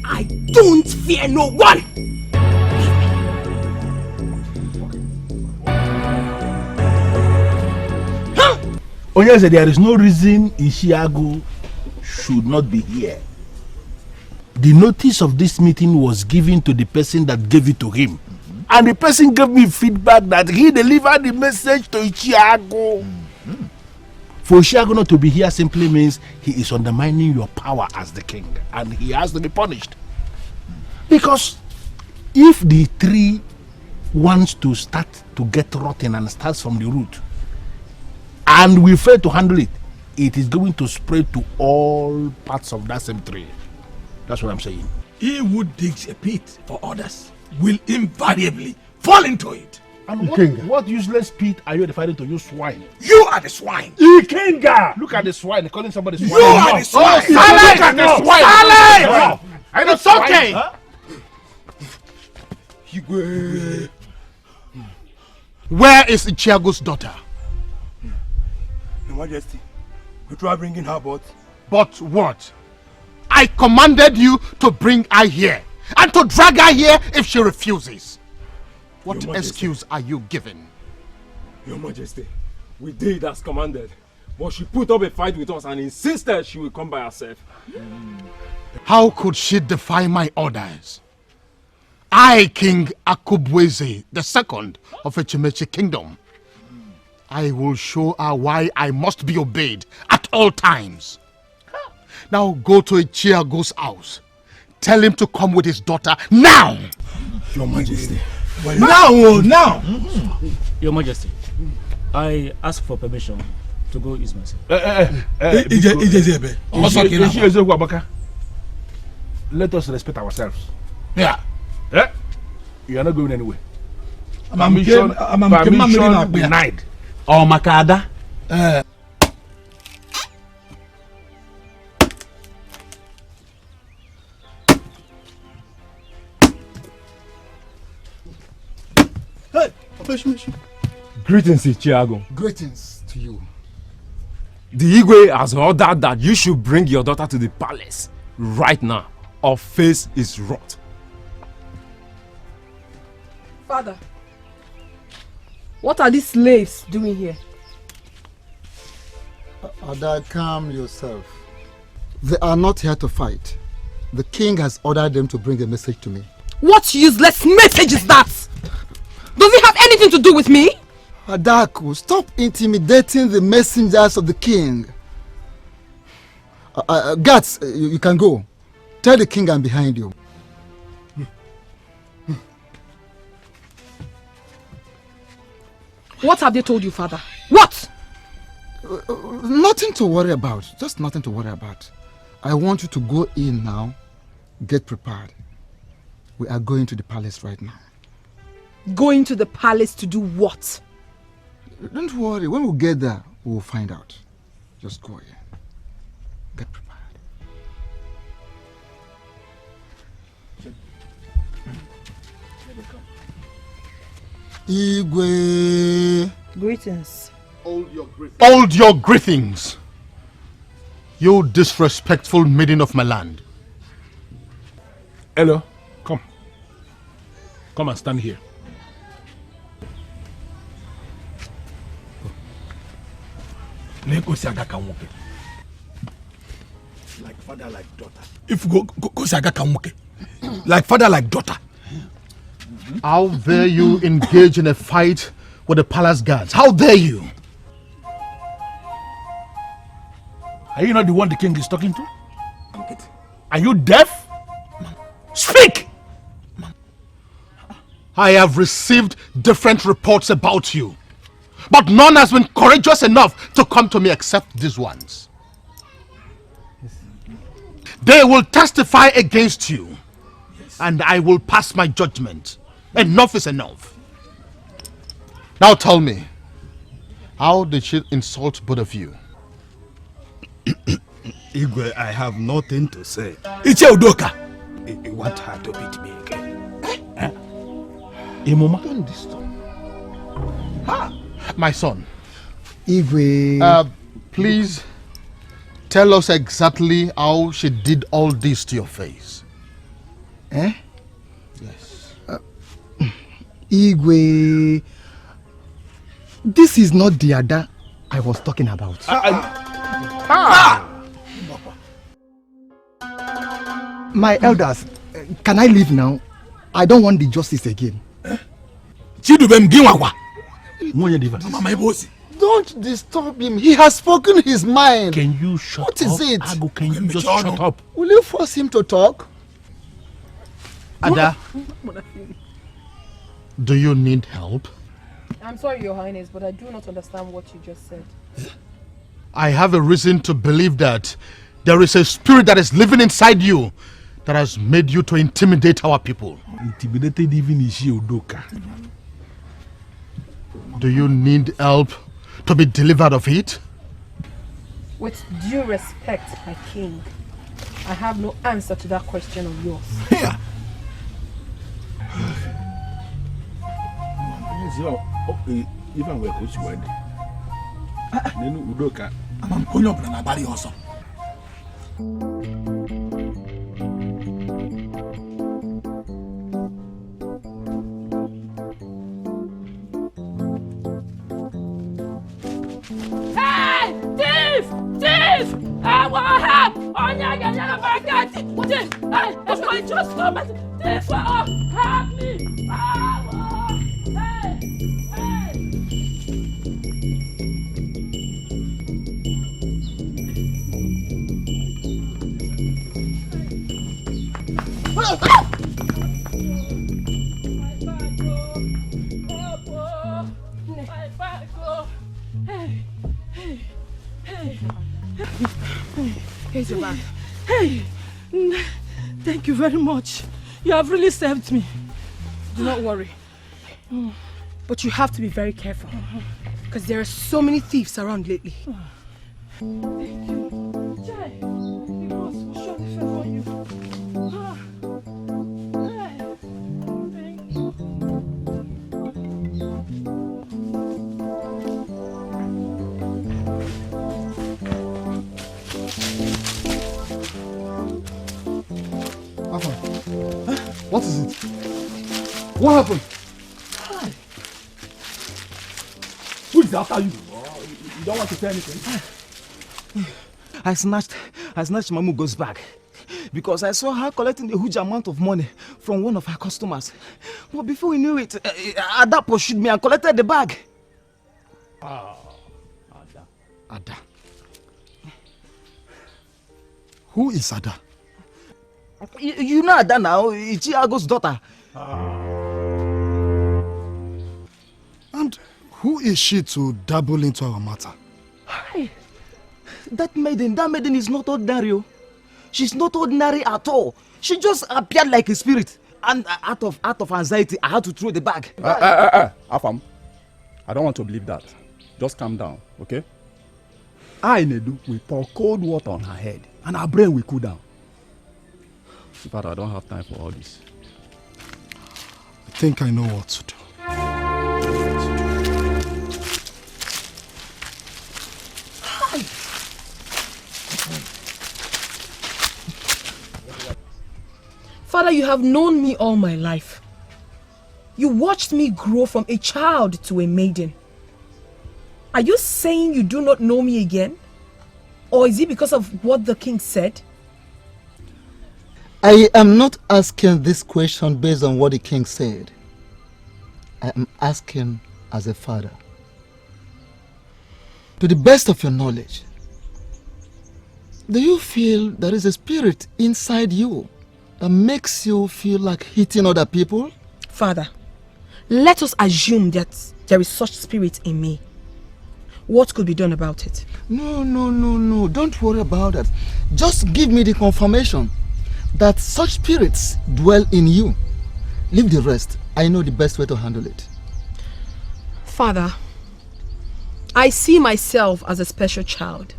I don't fear no one. Oh yes, there is no reason Ishiago should not be here. The notice of this meeting was given to the person that gave it to him. And the person gave me feedback that he delivered the message to Ishiago. For Ishiago not to be here simply means he is undermining your power as the king. And he has to be punished. Because if the tree wants to start to get rotten and starts from the root, and we fail to handle it, it is going to spread to all parts of that same tree. That's what I'm saying. He who digs a pit for others will invariably fall into it. And what useless pit are you referring to? You swine. You are the swine. Ikenga! Look at the swine, calling somebody swine. You are the swine. Look at the swine. Silence! And it's okay. Where is Ichiago's daughter? Your Majesty, we try bringing her, but what? I commanded you to bring her here and to drag her here if she refuses. What excuse are you giving? Your Majesty, we did as commanded, but she put up a fight with us and insisted she will come by herself. How could she defy my orders? I, King Akubweze II of Echimechi Kingdom, I will show her why I must be obeyed at all times. Now go to Ichiago's house. Tell him to come with his daughter now. Your Majesty, Now! Your Majesty, I ask for permission to go ease myself. Let us respect ourselves. Yeah. You are not going anywhere. Permission denied. Oh, Makada. Hey, Greetings, Ichiago. greetings to you. The Igwe has ordered that you should bring your daughter to the palace right now, or face is rot. Father, what are these slaves doing here? Ada, calm yourself. They are not here to fight. The king has ordered them to bring a message to me. What useless message is that? Does it have anything to do with me? Adaku, stop intimidating the messengers of the king. Guards, you can go. Tell the king I'm behind you. What have they told you, father? What? Nothing to worry about. Just nothing to worry about. I want you to go in now. Get prepared. We are going to the palace right now. Going to the palace to do what? Don't worry. When we get there, we will find out. Just go in. Get prepared. Igwe. Greetings. Hold your greetings, you disrespectful maiden of my land. Hello, come and stand here. Like father, like daughter. If you go like father, like daughter. How dare you engage in a fight with the palace guards? How dare you? Are you not the one the king is talking to? Are you deaf? Speak! I have received different reports about you, but none has been courageous enough to come to me except these ones. They will testify against you, and I will pass my judgment. Enough is enough. Now tell me, how did she insult both of you? Igwe, I have nothing to say. It's Udoka. You want her to beat me again? Imoma? Don't disturb. My son. Igwe. Please tell us exactly how she did all this to your face. Eh? Yes. Igwe. This is not the Ada I was talking about. My elders, can I leave now? I don't want the justice again. Don't disturb him. He has spoken his mind. Can you shut up? What is it? Ago, can you just shut up? Will you force him to talk? Ada, do you need help? I'm sorry, Your Highness, but I do not understand what you just said. I have a reason to believe that there is a spirit that is living inside you that has made you to intimidate our people. Intimidated even Ishi Udoka. Do you need help to be delivered of it? With due respect, my king, I have no answer to that question of yours. Yeah. Even we're coach word. Then Udoka. I'm going up and body also. Hey! Thief! Thief! I want help! Oh, yeah, thief! Everybody just come and thief! Help me! Here's your bag. Hey, thank you very much. You have really saved me. Do not worry. But you have to be very careful. Because there are so many thieves around lately. Thank you. Jai, the boss will surely favor you. Thank you. What is it? What happened? Hi. Who is after you? You don't want to say anything? I snatched Mamugo's bag because I saw her collecting a huge amount of money from one of her customers. But before we knew it, Ada pursued me and collected the bag. Ada. Who is Ada? You know Ada now, Ichiago's daughter. And who is she to dabble into our matter? Hi. That maiden is not ordinary. She's not ordinary at all. She just appeared like a spirit. And out of anxiety, I had to throw the bag. Afam, I don't want to believe that. Just calm down, okay? I, Nedu, will pour cold water on her head and her brain will cool down. In fact, I don't have time for all this. I think I know what to do. Father, you have known me all my life. You watched me grow from a child to a maiden. Are you saying you do not know me again? Or is it because of what the king said? I am not asking this question based on what the king said. I am asking as a father. To the best of your knowledge, do you feel there is a spirit inside you that makes you feel like hitting other people? Father, let us assume that there is such spirit in me. What could be done about it? No. Don't worry about that. Just give me the confirmation that such spirits dwell in you. Leave the rest. I know the best way to handle it. Father, I see myself as a special child.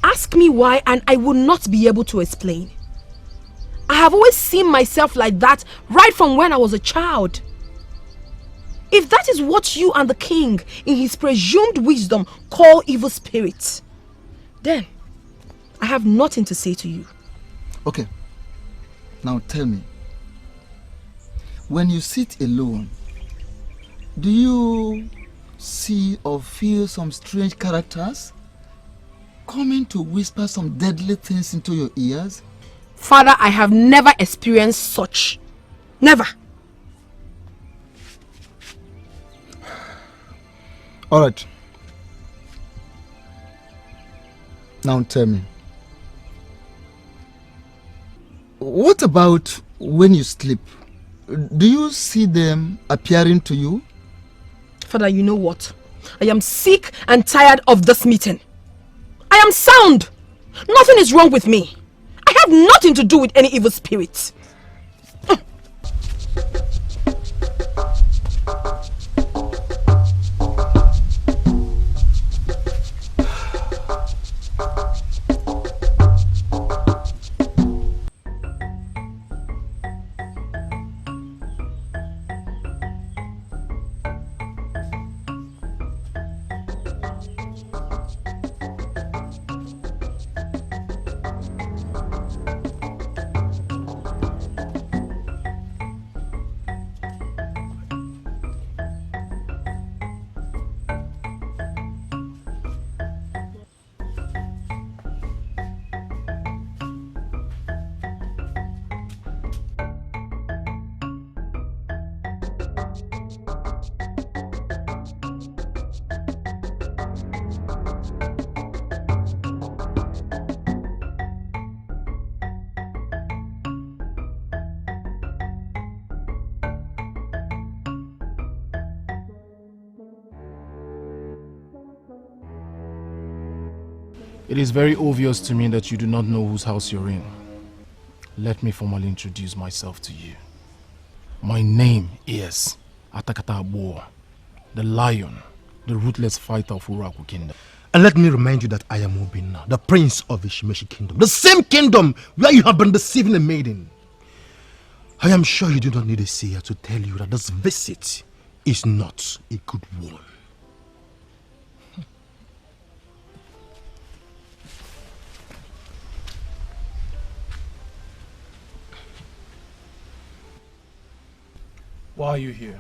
Ask me why and I will not be able to explain. I have always seen myself like that right from when I was a child. If that is what you and the king, in his presumed wisdom, call evil spirits, then I have nothing to say to you. Okay. Now tell me, when you sit alone, do you see or feel some strange characters coming to whisper some deadly things into your ears? Father, I have never experienced such. Never. All right. Now tell me, what about when you sleep? Do you see them appearing to you? Father, you know what? I am sick and tired of this meeting. I am sound. Nothing is wrong with me. I have nothing to do with any evil spirits. It is very obvious to me that you do not know whose house you're in. Let me formally introduce myself to you. My name is Atakata Abo, the lion, the ruthless fighter of Uraku Kingdom. And let me remind you that I am Obinna, the prince of the Shimeshi Kingdom, the same kingdom where you have been deceiving a maiden. I am sure you do not need a seer to tell you that this visit is not a good one. Why are you here?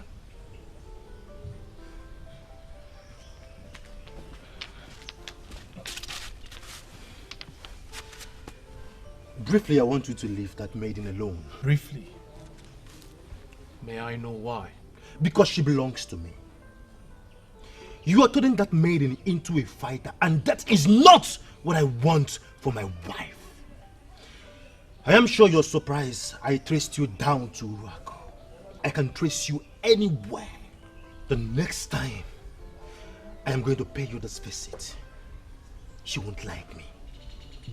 Briefly, I want you to leave that maiden alone. Briefly? May I know why? Because she belongs to me. You are turning that maiden into a fighter, and that is not what I want for my wife. I am sure you're surprised I traced you down to Uraku. I can trace you anywhere. The next time I am going to pay you this visit, she won't like me.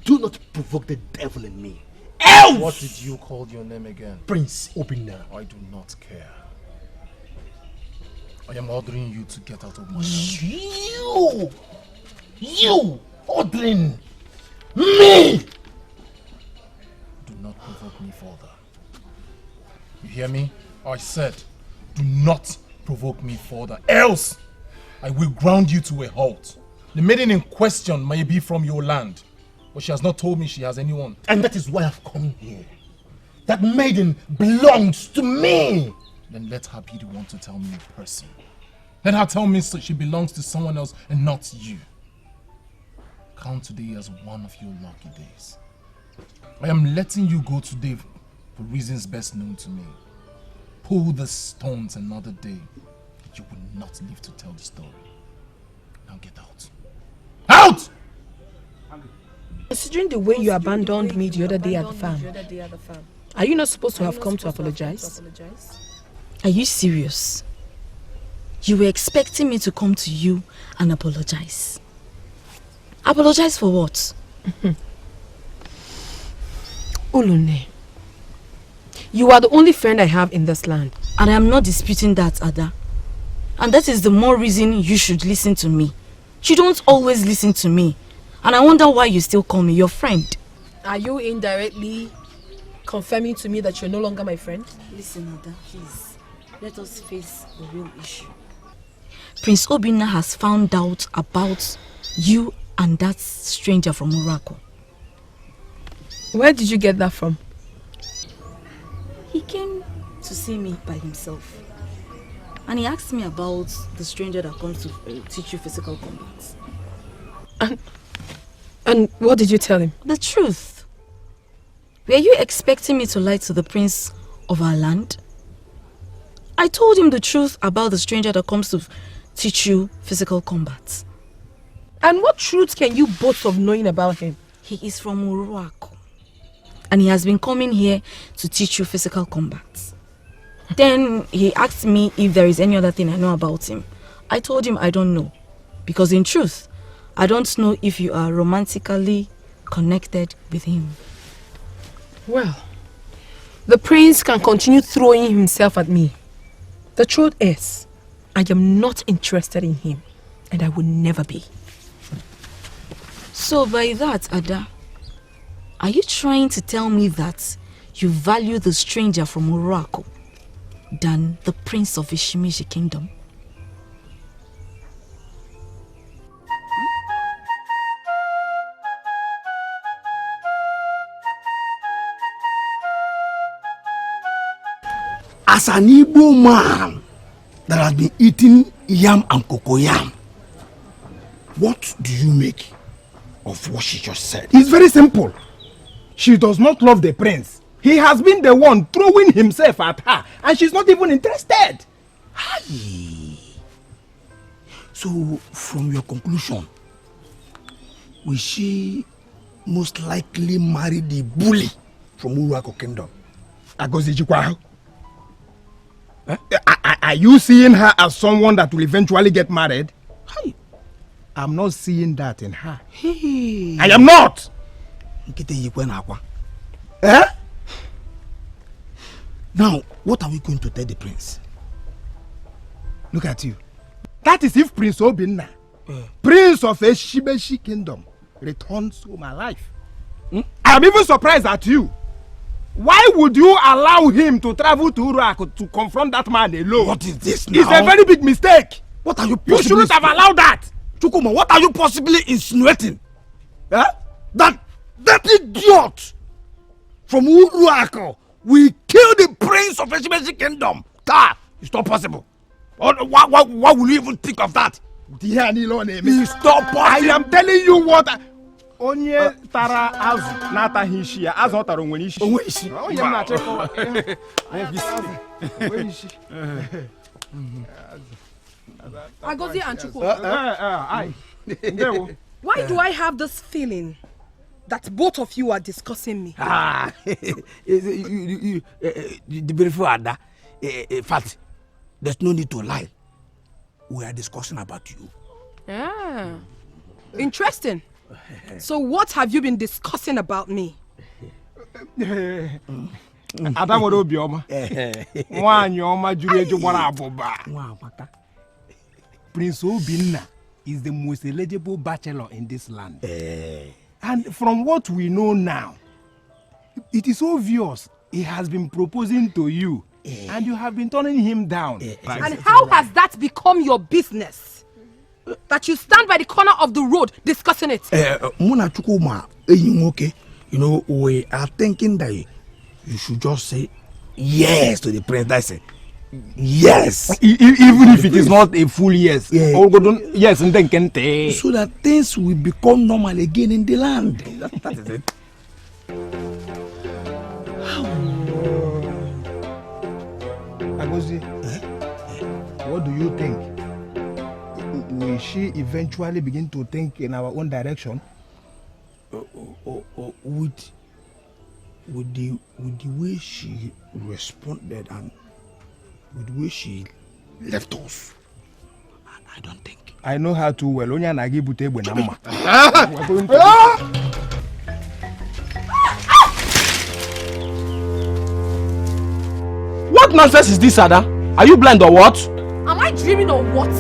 Do not provoke the devil in me. Else! What did you call your name again? Prince Obinna. I do not care. I am ordering you to get out of my house. You ordering me? Do not provoke me further. You hear me? I said, do not provoke me further. Else, I will ground you to a halt. The maiden in question may be from your land, but she has not told me she has anyone. And that is why I've come here. That maiden belongs to me. Then let her be the one to tell me in person. Let her tell me so she belongs to someone else and not you. Count today as one of your lucky days. I am letting you go today for reasons best known to me. Pull the stones another day. You will not live to tell the story. Now get out. Out! Considering the way you abandoned me the other day at the farm, are you not supposed to have come to apologize? Are you serious? You were expecting me to come to you and apologize. Apologize for what? Ulune, you are the only friend I have in this land. And I am not disputing that, Ada. And that is the more reason you should listen to me. You don't always listen to me. And I wonder why you still call me your friend. Are you indirectly confirming to me that you're no longer my friend? Listen, Ada, please. Let us face the real issue. Prince Obinna has found out about you and that stranger from Uraku. Where did you get that from? He came to see me by himself. And he asked me about the stranger that comes to teach you physical combat. And what did you tell him? The truth. Were you expecting me to lie to the prince of our land? I told him the truth about the stranger that comes to teach you physical combat. And what truth can you boast of knowing about him? He is from Uraku. And he has been coming here to teach you physical combat. Then he asked me if there is any other thing I know about him. I told him I don't know. Because in truth, I don't know if you are romantically connected with him. Well, the prince can continue throwing himself at me. The truth is, I am not interested in him. And I will never be. So by that, Ada, are you trying to tell me that you value the stranger from Uraku than the prince of Ishimishi Kingdom? As an Igbo man that has been eating yam and cocoyam, what do you make of what she just said? It's very simple. She does not love the prince. He has been the one throwing himself at her, and she's not even interested. Aye. So, from your conclusion, will she most likely marry the bully from Uraku Kingdom? Agozijikwa. Are you seeing her as someone that will eventually get married? Hi. I'm not seeing that in her. Hey. I am not! Eh? Now, what are we going to tell the prince? Look at you. That is if Prince Obinna, Prince of Eshibeshi Kingdom, returns to my life. I am even surprised at you. Why would you allow him to travel to Urak to confront that man alone? What is this now? It's a very big mistake. What are you You shouldn't have allowed that. Chukuma, what are you possibly insinuating? Eh? That idiot from Uruako will kill the prince of Eshibeshi Kingdom. It's not possible. Why will you even think of that? It's not possible. I am telling you what. Onye tara azu na ata hishi ya azu otara onwe ishi. Onwe ishi. Onye na cheko. Onwe ishi. Agozie and Chukwu. Why do I have this feeling that both of you are discussing me? The beautiful Ada. In fact, there's no need to lie. We are discussing about you. Ah, interesting. So what have you been discussing about me? Ada nwere obi ọma. Nwaanyị ọma juru eju gbara abụba. Prince Obinna is the most eligible bachelor in this land. And from what we know now, it is obvious he has been proposing to you, and you have been turning him down. And how has that become your business? That you stand by the corner of the road discussing it? Muna Chukuma, you know, we are thinking that you should just say yes to the prince. That's it. Yes. Even if it is not a full yes. Yes, and then can take. So that things will become normal again in the land. That is it. Agozie, what do you think? Will she eventually begin to think in our own direction? With the way she responded and with the way she left us, I don't think. I know her too well. Onya na gibute egbe na mma. What nonsense is this, Ada? Are you blind or what? Am I dreaming or what?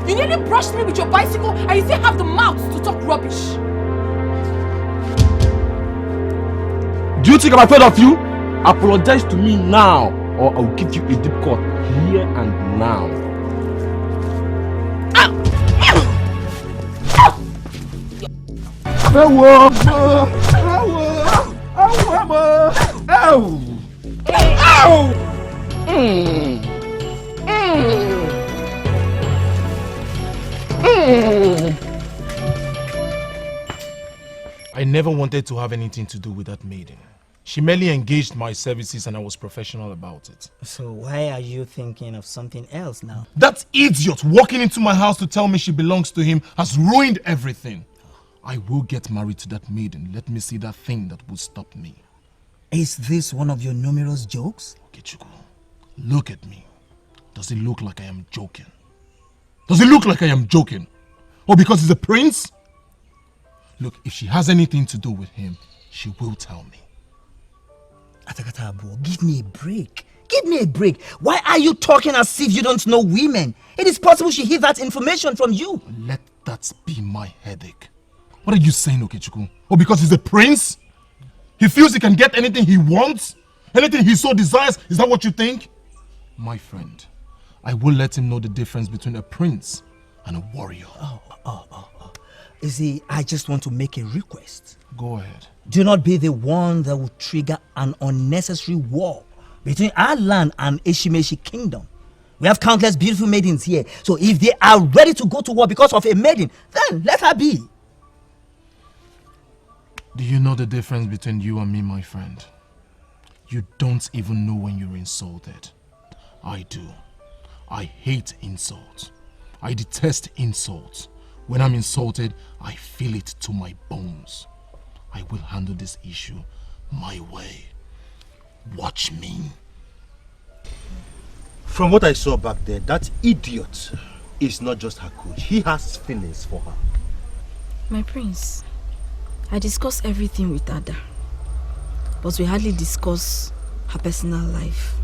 You nearly brushed me with your bicycle and you still have the mouth to talk rubbish. Do you think I'm afraid of you? Apologize to me now, or I'll give you a deep cut here and now. I never wanted to have anything to do with that maiden. She merely engaged my services and I was professional about it. So why are you thinking of something else now? That idiot walking into my house to tell me she belongs to him has ruined everything. I will get married to that maiden. Let me see that thing that will stop me. Is this one of your numerous jokes? Okechukwu, look at me. Does it look like I am joking? Does it look like I am joking? Or because he's a prince? Look, if she has anything to do with him, she will tell me. Atakata, give me a break. Give me a break. Why are you talking as if you don't know women? It is possible she hid that information from you. Let that be my headache. What are you saying, Okechukwu? Or because he's a prince? He feels he can get anything he wants? Anything he so desires? Is that what you think? My friend, I will let him know the difference between a prince and a warrior. You see, I just want to make a request. Go ahead. Do not be the one that will trigger an unnecessary war between our land and Eshimeshi Kingdom. We have countless beautiful maidens here, so if they are ready to go to war because of a maiden, then let her be. Do you know the difference between you and me, my friend? You don't even know when you're insulted. I do. I hate insults. I detest insults. When I'm insulted, I feel it to my bones. I will handle this issue my way. Watch me. From what I saw back there, that idiot is not just her coach. He has feelings for her. My prince, I discuss everything with Ada, but we hardly discuss her personal life.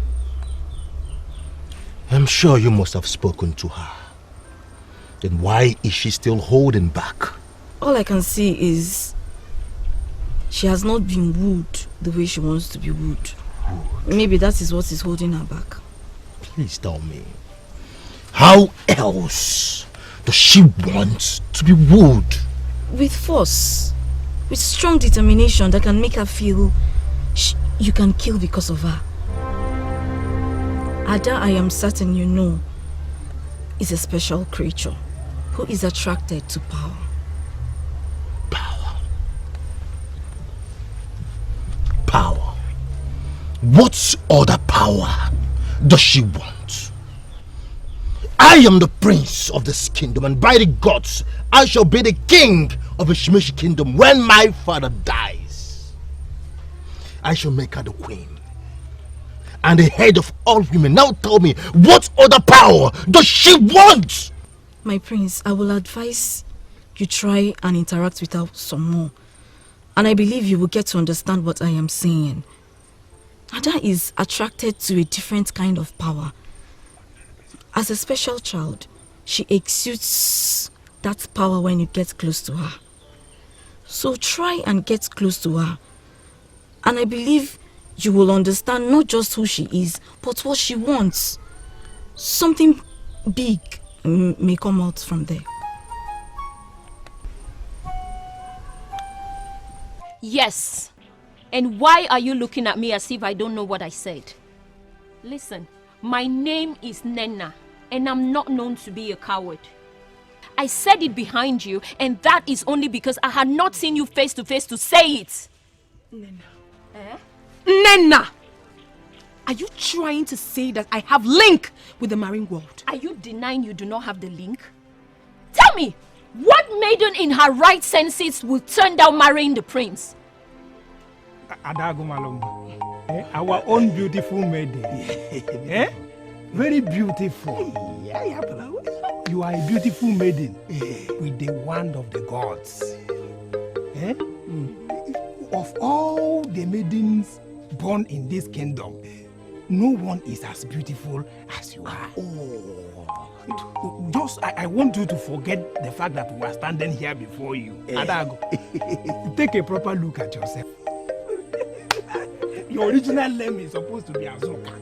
I'm sure you must have spoken to her. Then why is she still holding back? All I can see is she has not been wooed the way she wants to be wooed. Maybe that is what is holding her back. Please tell me, how else does she want to be wooed? With force, with strong determination that can make her feel you can kill because of her. Ada, I am certain you know, is a special creature who is attracted to power. Power. What other power does she want? I am the prince of this kingdom, and by the gods, I shall be the king of the Shimeshi kingdom when my father dies. I shall make her the queen and the head of all women. Now tell me, what other power does she want? My prince, I will advise you try and interact with her some more. And I believe you will get to understand what I am saying. Ada is attracted to a different kind of power. As a special child, she exudes that power when you get close to her. So try and get close to her. And I believe you will understand not just who she is, but what she wants. Something big may come out from there. Yes. And why are you looking at me as if I don't know what I said? Listen, my name is Nena, and I'm not known to be a coward. I said it behind you, and that is only because I had not seen you face to face to say it. Nena. Nena! Are you trying to say that I have link with the marine world? Are you denying you do not have the link? Tell me, what maiden in her right senses will turn down marrying the prince? Our own beautiful maiden. Very beautiful. You are a beautiful maiden with the wand of the gods. Of all the maidens born in this kingdom, no one is as beautiful as you are. I want you to forget the fact that we are standing here before you. Adago, take a proper look at yourself. Your original name is supposed to be Azuka.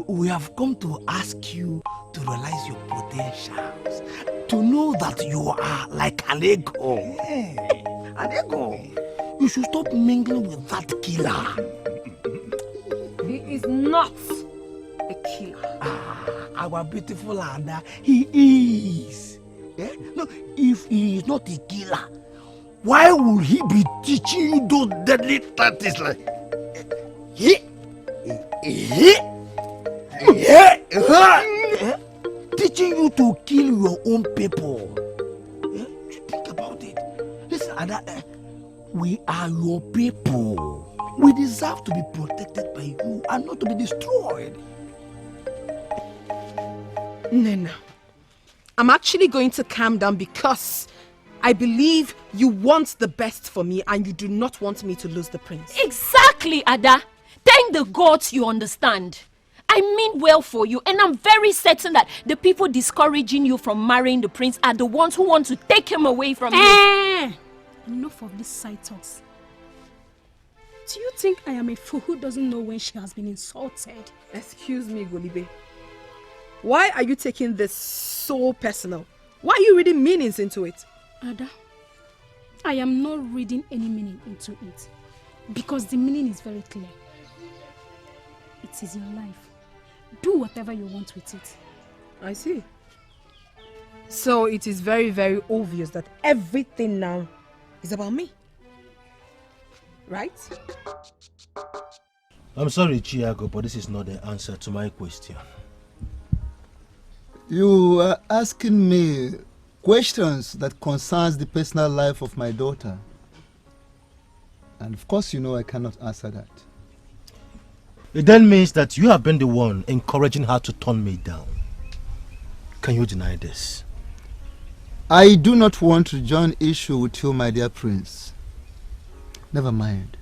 We have come to ask you to realize your potentials, to know that you are like an ego. An ego. You should stop mingling with that killer. He is not a killer. Our beautiful Ada, he is. No, if he is not a killer, why would he be teaching you those deadly tactics like teaching you to kill your own people? Think about it. Listen, Ada, we are your people. We deserve to be protected by you and not to be destroyed. Nena, I'm actually going to calm down because I believe you want the best for me and you do not want me to lose the prince. Exactly, Ada. Thank the gods you understand. I mean well for you, and I'm very certain that the people discouraging you from marrying the prince are the ones who want to take him away from you. Enough of these side talks. Do you think I am a fool who doesn't know when she has been insulted? Excuse me, Golibe. Why are you taking this so personal? Why are you reading meanings into it? Ada, I am not reading any meaning into it because the meaning is very clear. It is your life. Do whatever you want with it. I see. So it is very, very obvious that everything now is about me. Right? I'm sorry, Chiago, but this is not the answer to my question. You are asking me questions that concerns the personal life of my daughter. And of course you know I cannot answer that. It then means that you have been the one encouraging her to turn me down. Can you deny this? I do not want to join issue with you, my dear prince. Never mind.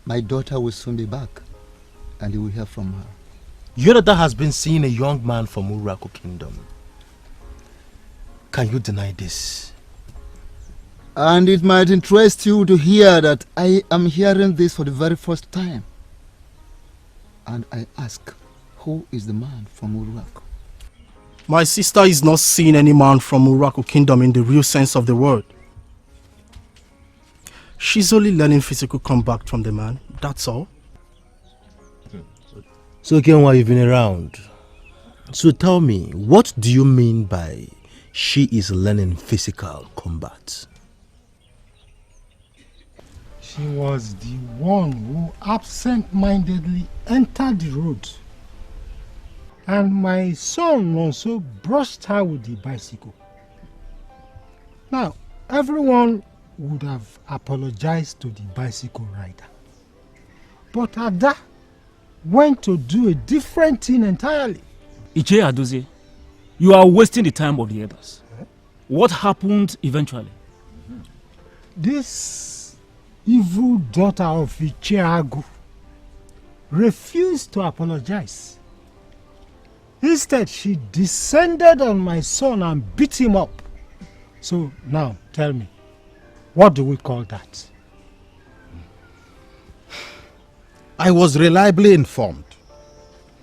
My daughter will soon be back, and you will hear from her. Your daughter has been seeing a young man from Uraku Kingdom. Can you deny this? And it might interest you to hear that I am hearing this for the very first time. And I ask, who is the man from Uraku? My sister is not seeing any man from Uraku Kingdom in the real sense of the word. She's only learning physical combat from the man, that's all. So Kenwa, you've been around. So tell me, what do you mean by she is learning physical combat? She was the one who absent-mindedly entered the road. And my son also brushed her with the bicycle. Now, everyone would have apologized to the bicycle rider. But Ada went to do a different thing entirely. Iche Adozie, you are wasting the time of the others. What happened eventually? This evil daughter of Icheagu refused to apologize. Instead, she descended on my son and beat him up. So now, tell me, what do we call that? I was reliably informed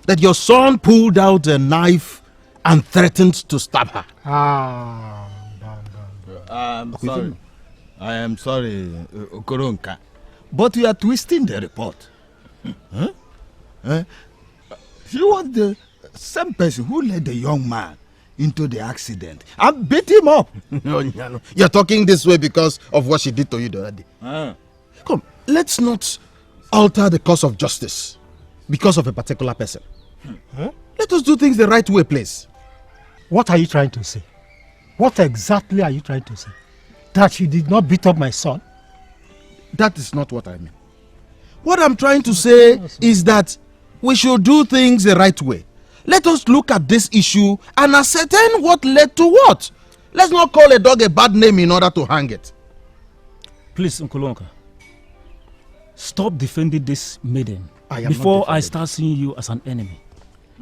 that your son pulled out a knife and threatened to stab her. I'm sorry. I am sorry, Okoronka. But you are twisting the report. She was the same person who led the young man into the accident and beat him up. You're talking this way because of what she did to you the other day. Come, let's not alter the course of justice because of a particular person. Let us do things the right way, please. What are you trying to say? What exactly are you trying to say? That she did not beat up my son? That is not what I mean. What I'm trying to say is that we should do things the right way. Let us look at this issue and ascertain what led to what. Let's not call a dog a bad name in order to hang it. Please, Nkolonka, stop defending this maiden I am before I start seeing you as an enemy.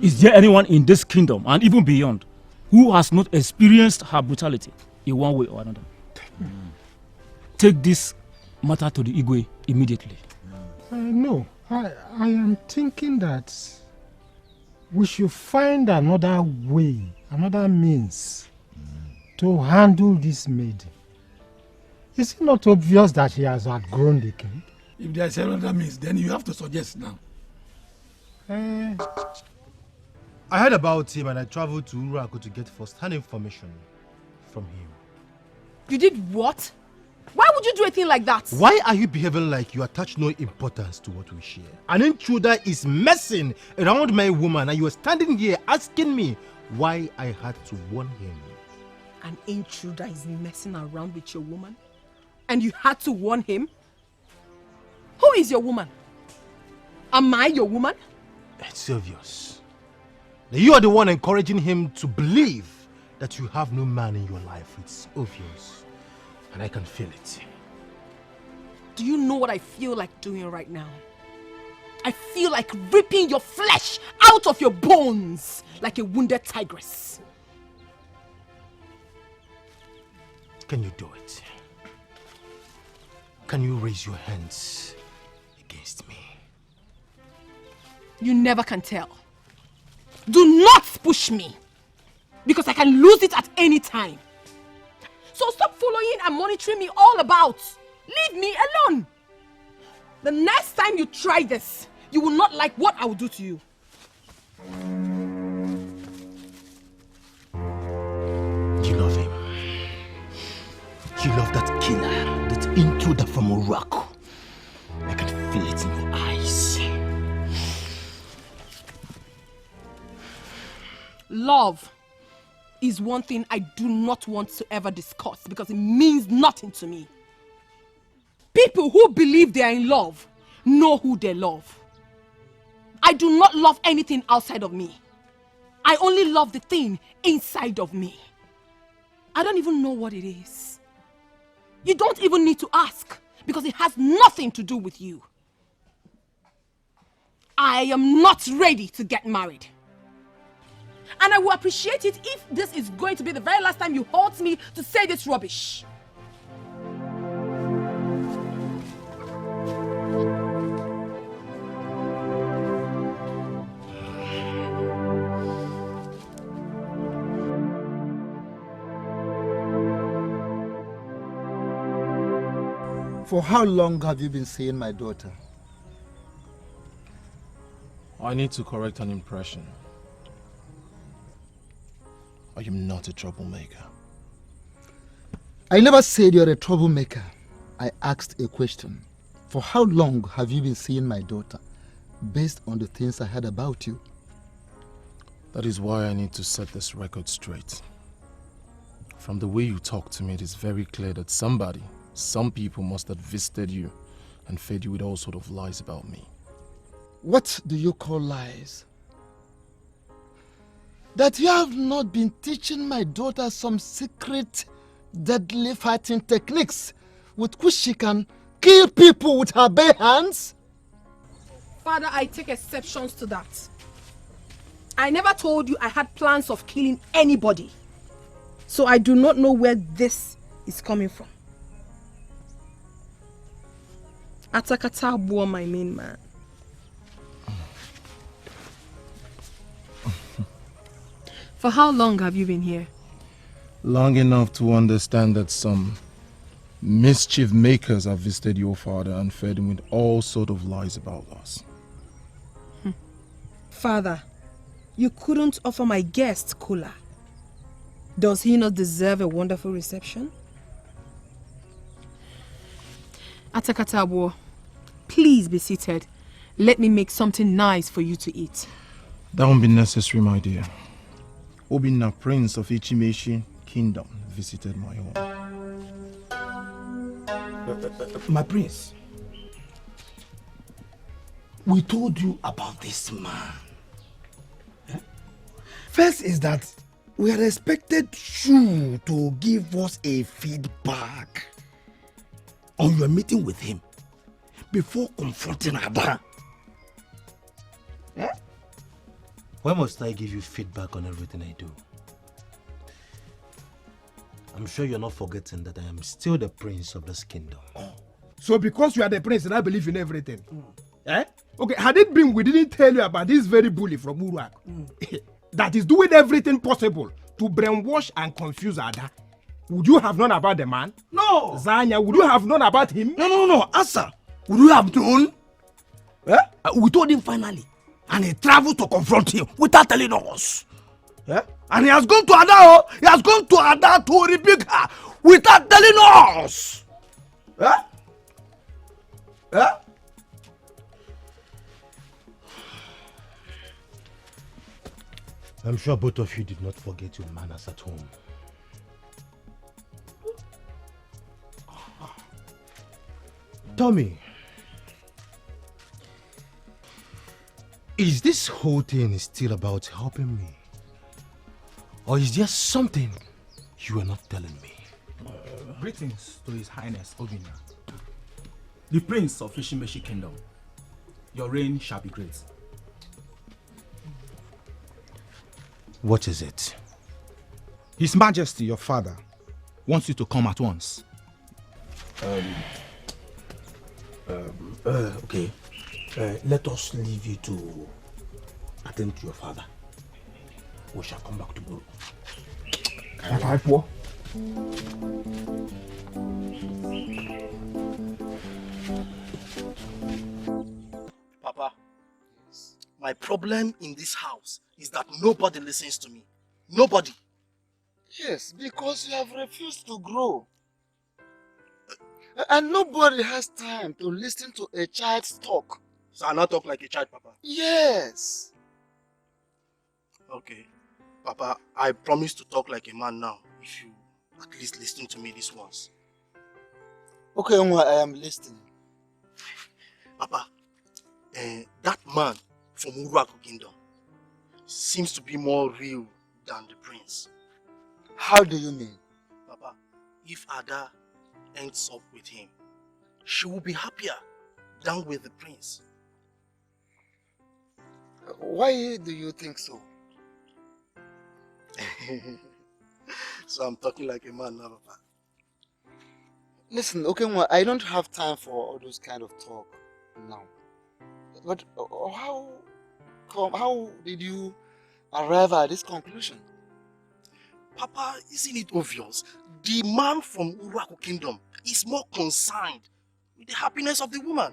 Is there anyone in this kingdom and even beyond who has not experienced her brutality in one way or another? Take this matter to the Igwe immediately. No, I am thinking that we should find another way, another means to handle this maiden. Is it not obvious that she has outgrown the king? If there is another means, then you have to suggest now. I heard about him and I traveled to Uraku to get first-hand information from him. You did what? Why would you do a thing like that? Why are you behaving like you attach no importance to what we share? An intruder is messing around my woman and you are standing here asking me why I had to warn him. An intruder is messing around with your woman? And you had to warn him? Who is your woman? Am I your woman? It's obvious. You are the one encouraging him to believe that you have no man in your life. It's obvious. And I can feel it. Do you know what I feel like doing right now? I feel like ripping your flesh out of your bones like a wounded tigress. Can you do it? Can you raise your hands against me? You never can tell. Do not push me, because I can lose it at any time. So stop following and monitoring me all about. Leave me alone. The next time you try this, you will not like what I will do to you. You love him. You love that killer, that intruder from Uraku. I can feel it in your eyes. Love is one thing I do not want to ever discuss because it means nothing to me. People who believe they are in love know who they love. I I do not love anything outside of me. I only love the thing inside of me. I don't even know what it is. You don't even need to ask because it has nothing to do with you. I am not ready to get married. And I will appreciate it if this is going to be the very last time you hold me to say this rubbish. For how long have you been seeing my daughter? I need to correct an impression. I am not a troublemaker. I never said you're a troublemaker. I asked a question. For how long have you been seeing my daughter? Based on the things I heard about you. That is why I need to set this record straight. From the way you talk to me, it is very clear that some people must have visited you and fed you with all sorts of lies about me. What do you call lies? That you have not been teaching my daughter some secret, deadly fighting techniques with which she can kill people with her bare hands? Father, I take exceptions to that. I never told you I had plans of killing anybody. So I do not know where this is coming from. Atakata Abuo, my main man. For how long have you been here? Long enough to understand that some mischief makers have visited your father and fed him with all sorts of lies about us. Father, you couldn't offer my guest cola. Does he not deserve a wonderful reception? Atakata Abuo, please be seated. Let me make something nice for you to eat. That won't be necessary, my dear. Obinna, Prince of Ichimeshi Kingdom, visited my home. My prince, we told you about this man. First is that we had expected you to give us a feedback on your meeting with him before confronting Ada. Why must I give you feedback on everything I do? I'm sure you're not forgetting that I am still the prince of this kingdom. So because you are the prince and I believe in everything. Eh? Okay, had it been we didn't tell you about this very bully from Uruak that is doing everything possible to brainwash and confuse Ada, would you have known about the man? No! Zanya, would you have known about him? No. Answer. Would you have known? We told him finally. And he traveled to confront him without telling us. And he has gone to Ada. He has gone to Ada to rebuke her without telling us. I'm sure both of you did not forget your manners at home. Tell me, is this whole thing still about helping me? Or is there something you are not telling me? Greetings to His Highness Obinna, the Prince of Ishimeshi Kingdom. Your reign shall be great. What is it? His Majesty, your father, wants you to come at once. Okay. Let us leave you to attend to your father. We shall come back tomorrow. Papa, my problem in this house is that nobody listens to me. Nobody. Yes, because you have refused to grow. And nobody has time to listen to a child's talk. So I not talk like a child, Papa? Yes. Okay. Papa, I promise to talk like a man now, if you at least listen to me this once. Okay, Onwa, I am listening. Papa, that man from Uraku Kingdom seems to be more real than the prince. How do you mean? Papa, if Ada ends up with him, she will be happier than with the prince. Why do you think so? So I'm talking like a man now, Papa. Listen, okay, well, I don't have time for all those kind of talk now. But how did you arrive at this conclusion? Papa, isn't it obvious? The man from Uraku Kingdom is more concerned with the happiness of the woman.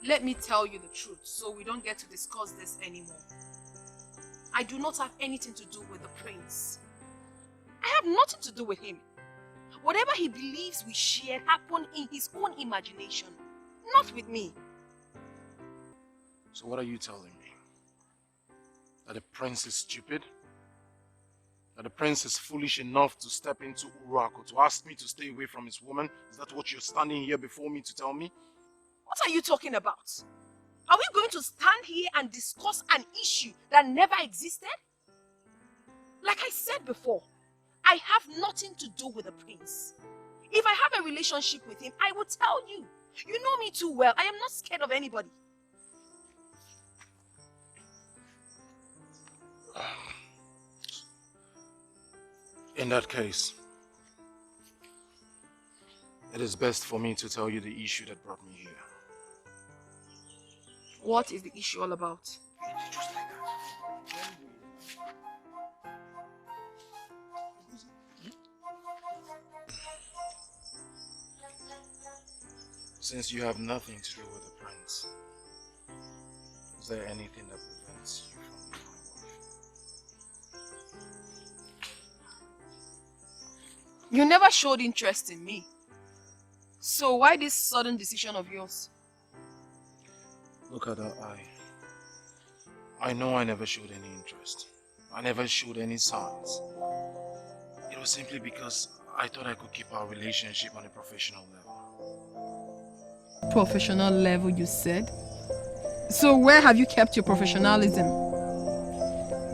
Let me tell you the truth so we don't get to discuss this anymore. I do not have anything to do with the prince. I have nothing to do with him. Whatever he believes we share happened in his own imagination, not with me. So what are you telling me? That the prince is stupid? That the prince is foolish enough to step into Uraku to ask me to stay away from his woman? Is that what you're standing here before me to tell me? What are you talking about? Are we going to stand here and discuss an issue that never existed? Like I said before, I have nothing to do with the prince. If I have a relationship with him, I will tell you. You know me too well. I am not scared of anybody. In that case, it is best for me to tell you the issue that brought me here. What is the issue all about? Since you have nothing to do with the prince, is there anything that prevents you from being my wife? You never showed interest in me. So why this sudden decision of yours? Look at her eye. I know I never showed any interest. I never showed any signs. It was simply because I thought I could keep our relationship on a professional level. Professional level, you said? So where have you kept your professionalism?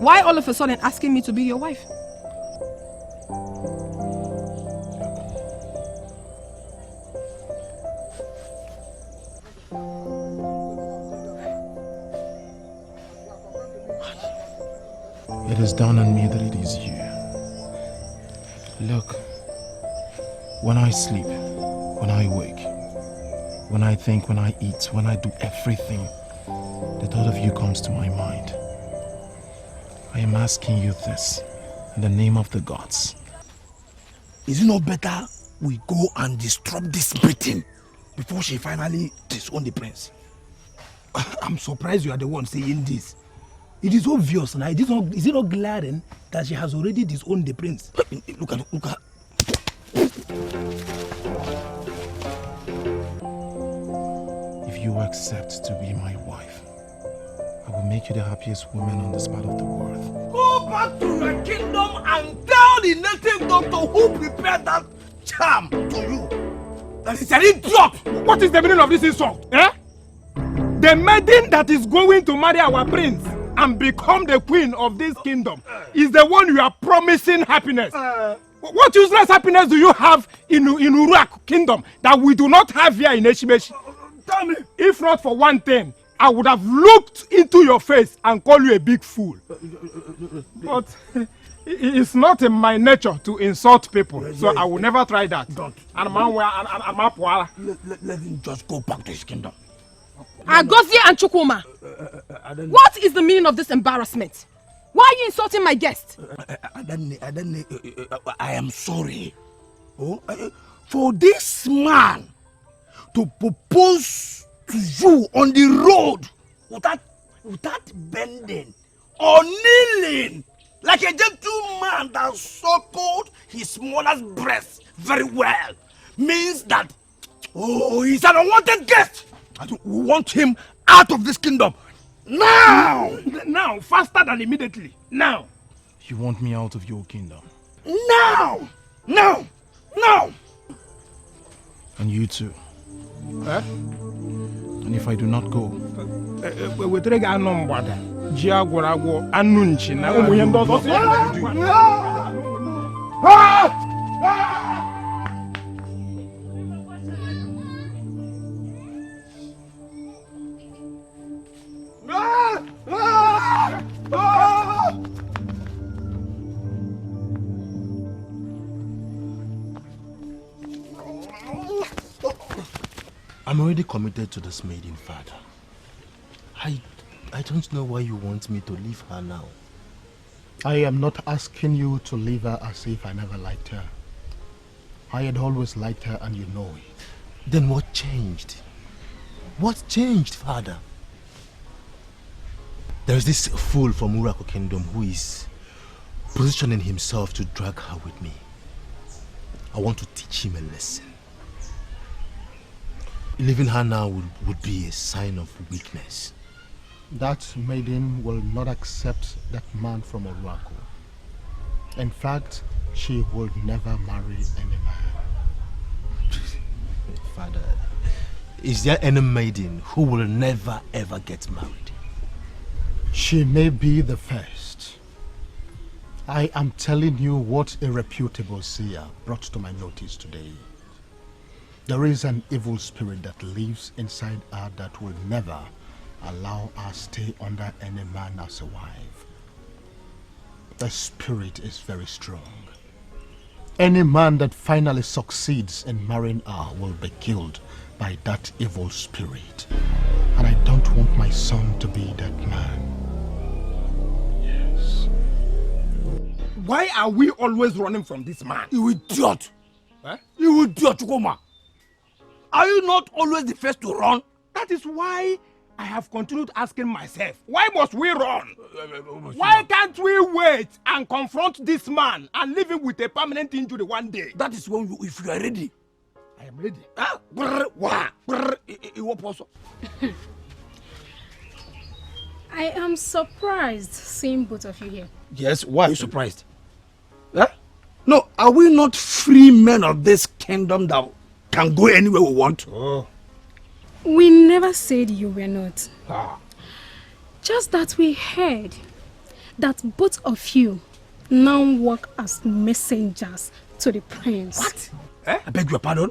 Why all of a sudden asking me to be your wife? It has dawned on me that it is you. Look, when I sleep, when I wake, when I think, when I eat, when I do everything, the thought of you comes to my mind. I am asking you this in the name of the gods. Is it not better we go and disrupt this meeting before she finally disowns the prince? I'm surprised you are the one saying this. It is obvious now. Is it not glaring that she has already disowned the prince? Look at. If you accept to be my wife, I will make you the happiest woman on this part of the world. Go back to your kingdom and tell the native doctor who prepared that charm to you that it's an idiot. What is the meaning of this insult? Eh? The maiden that is going to marry our prince and become the queen of this kingdom is the one you are promising happiness. What useless happiness do you have in Uraku Kingdom that we do not have here in Eshimeshi? Tell me. If not for one thing, I would have looked into your face and called you a big fool. But it's not in my nature to insult people, so I will never try that. Don't. Let him just go back to his kingdom. Agozie and Chukwuma, what is the meaning of this embarrassment? Why are you insulting my guest? I am sorry. For this man to propose to you on the road without bending or kneeling like a gentleman that suckled his mother's breast very well means that he's an unwanted guest. We want him out of this kingdom. Now! Now, faster than immediately. Now! You want me out of your kingdom? Now! Now! Now! And you too. Eh? And if I do not go, wetere ga anụ mgbada ji agwọrọ agwọ anụ nchi na ụmụ ihe ndị ọzọ si I'm already committed to this maiden, Father. I don't know why you want me to leave her now. I am not asking you to leave her as if I never liked her. I had always liked her and you know it. Then what changed? What changed, Father? There is this fool from Urako Kingdom who is positioning himself to drag her with me. I want to teach him a lesson. Leaving her now would be a sign of weakness. That maiden will not accept that man from Urako. In fact, she will never marry any man. Father, is there any maiden who will never ever get married? She may be the first. I am telling you what a reputable seer brought to my notice today. There is an evil spirit that lives inside her that will never allow her stay under any man as a wife. The spirit is very strong. Any man that finally succeeds in marrying her will be killed by that evil spirit. And I don't want my son to be that man. Why are we always running from this man? You idiot! Eh? You idiot, Chukuma! Are you not always the first to run? That is why I have continued asking myself, why must we run? Why can't we wait and confront this man and leave him with a permanent injury one day? That is when if you are ready. I am ready. I am surprised seeing both of you here. Yes, why are you surprised? Huh? No, are we not free men of this kingdom that can go anywhere we want? Oh. We never said you were not. Ah. Just that we heard that both of you now work as messengers to the prince. What? Eh? I beg your pardon?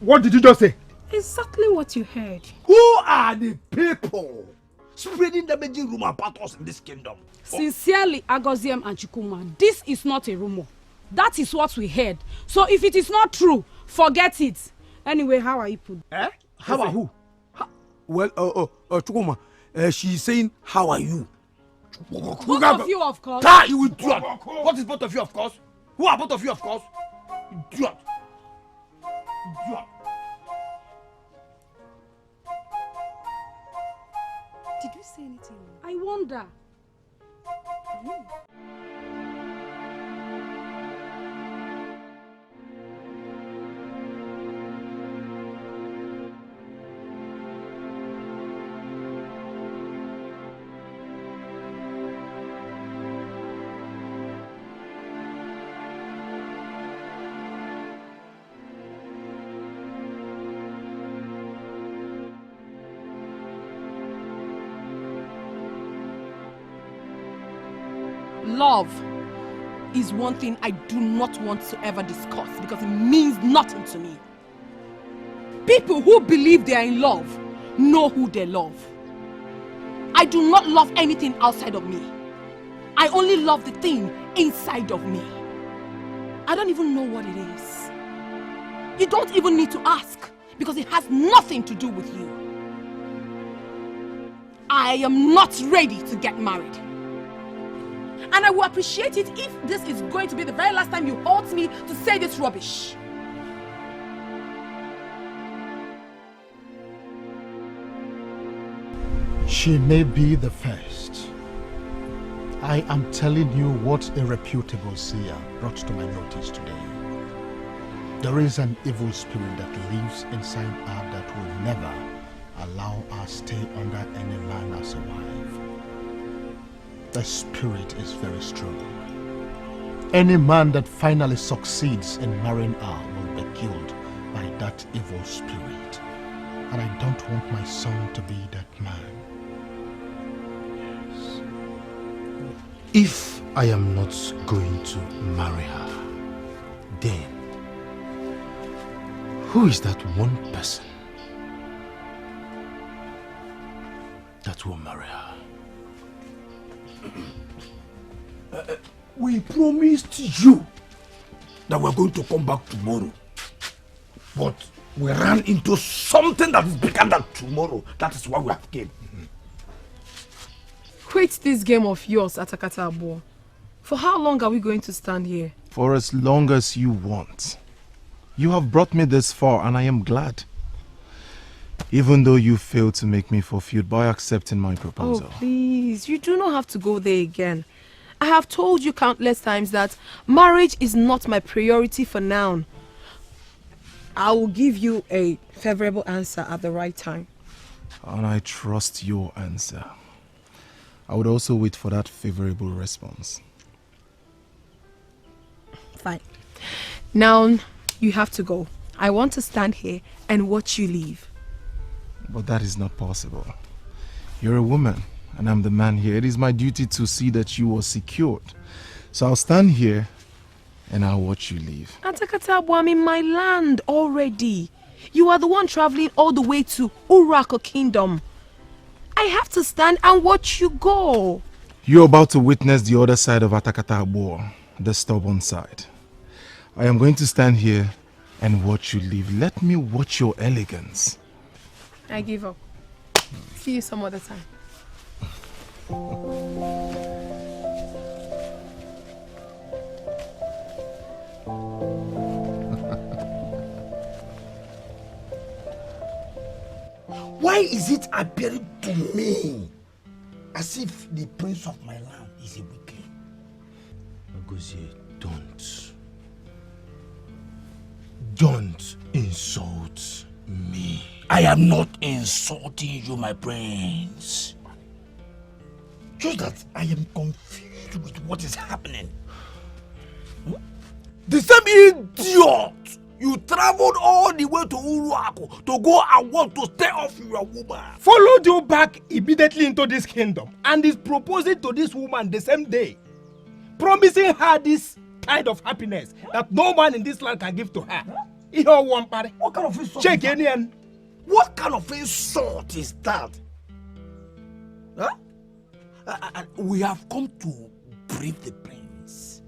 What did you just say? Exactly what you heard. Who are the people spreading damaging rumor about us in this kingdom? Sincerely, Agoziem and Chukuma, this is not a rumor. That is what we heard. So if it is not true, forget it. Anyway, how are you put? Eh? How are who? Well, Chukuma, she's saying, how are you? Both of you, of course. You idiot! What is both of you, of course? Who are both of you, of course? Idiot! Idiot! Did you say anything? I wonder. Love is one thing I do not want to ever discuss because it means nothing to me. People who believe they are in love know who they love. I do not love anything outside of me. I only love the thing inside of me. I don't even know what it is. You don't even need to ask because it has nothing to do with you. I am not ready to get married. And I will appreciate it if this is going to be the very last time you hold me to say this rubbish. She may be the first. I am telling you what a reputable seer brought to my notice today. There is an evil spirit that lives inside her that will never allow her stay under any man as a wife. The spirit is very strong. Any man that finally succeeds in marrying her will be killed by that evil spirit. And I don't want my son to be that man. If I am not going to marry her, then who is that one person that will marry her? We promised you that we're going to come back tomorrow. But we ran into something that is bigger than tomorrow. That is why we have came. Quit this game of yours, Atakata Abo. For how long are we going to stand here? For as long as you want. You have brought me this far and I am glad. Even though you failed to make me fulfilled by accepting my proposal. Oh, please. You do not have to go there again. I have told you countless times that marriage is not my priority for now. I will give you a favorable answer at the right time. And I trust your answer. I would also wait for that favorable response. Fine. Now, you have to go. I want to stand here and watch you leave. But that is not possible. You're a woman, and I'm the man here. It is my duty to see that you are secured. So I'll stand here, and I'll watch you leave. Atakata, I'm in my land already. You are the one traveling all the way to Urako Kingdom. I have to stand and watch you go. You're about to witness the other side of Atakata War, the stubborn side. I am going to stand here and watch you leave. Let me watch your elegance. I give up. See you some other time. Why is it appearing to me as if the prince of my land is a weakling? Agozie, don't insult me. I am not insulting you, my prince. Just that I am confused with what is happening. The same idiot! You traveled all the way to Uruako to go and want to stay off your woman. Followed you back immediately into this kingdom and is proposing to this woman the same day, promising her this kind of happiness that no man in this land can give to her. What kind of insult? Check in. What kind of insult is that? Huh? We have come to brief the prince.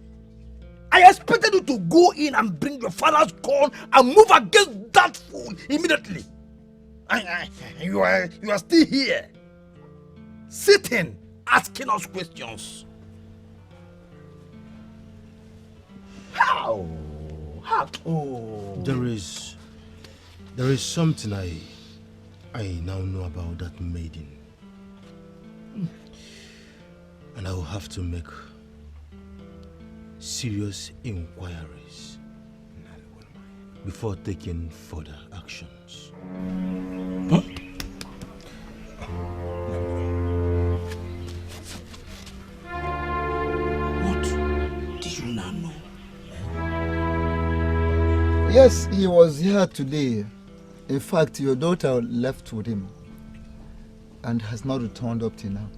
I expected you to go in and bring your father's corn and move against that fool immediately. You are still here, sitting, asking us questions. How? Oh. There is something I now know about that maiden. And I will have to make serious inquiries before taking further actions. Huh? What did you not know? Yes, he was here today. In fact, your daughter left with him and has not returned up till now.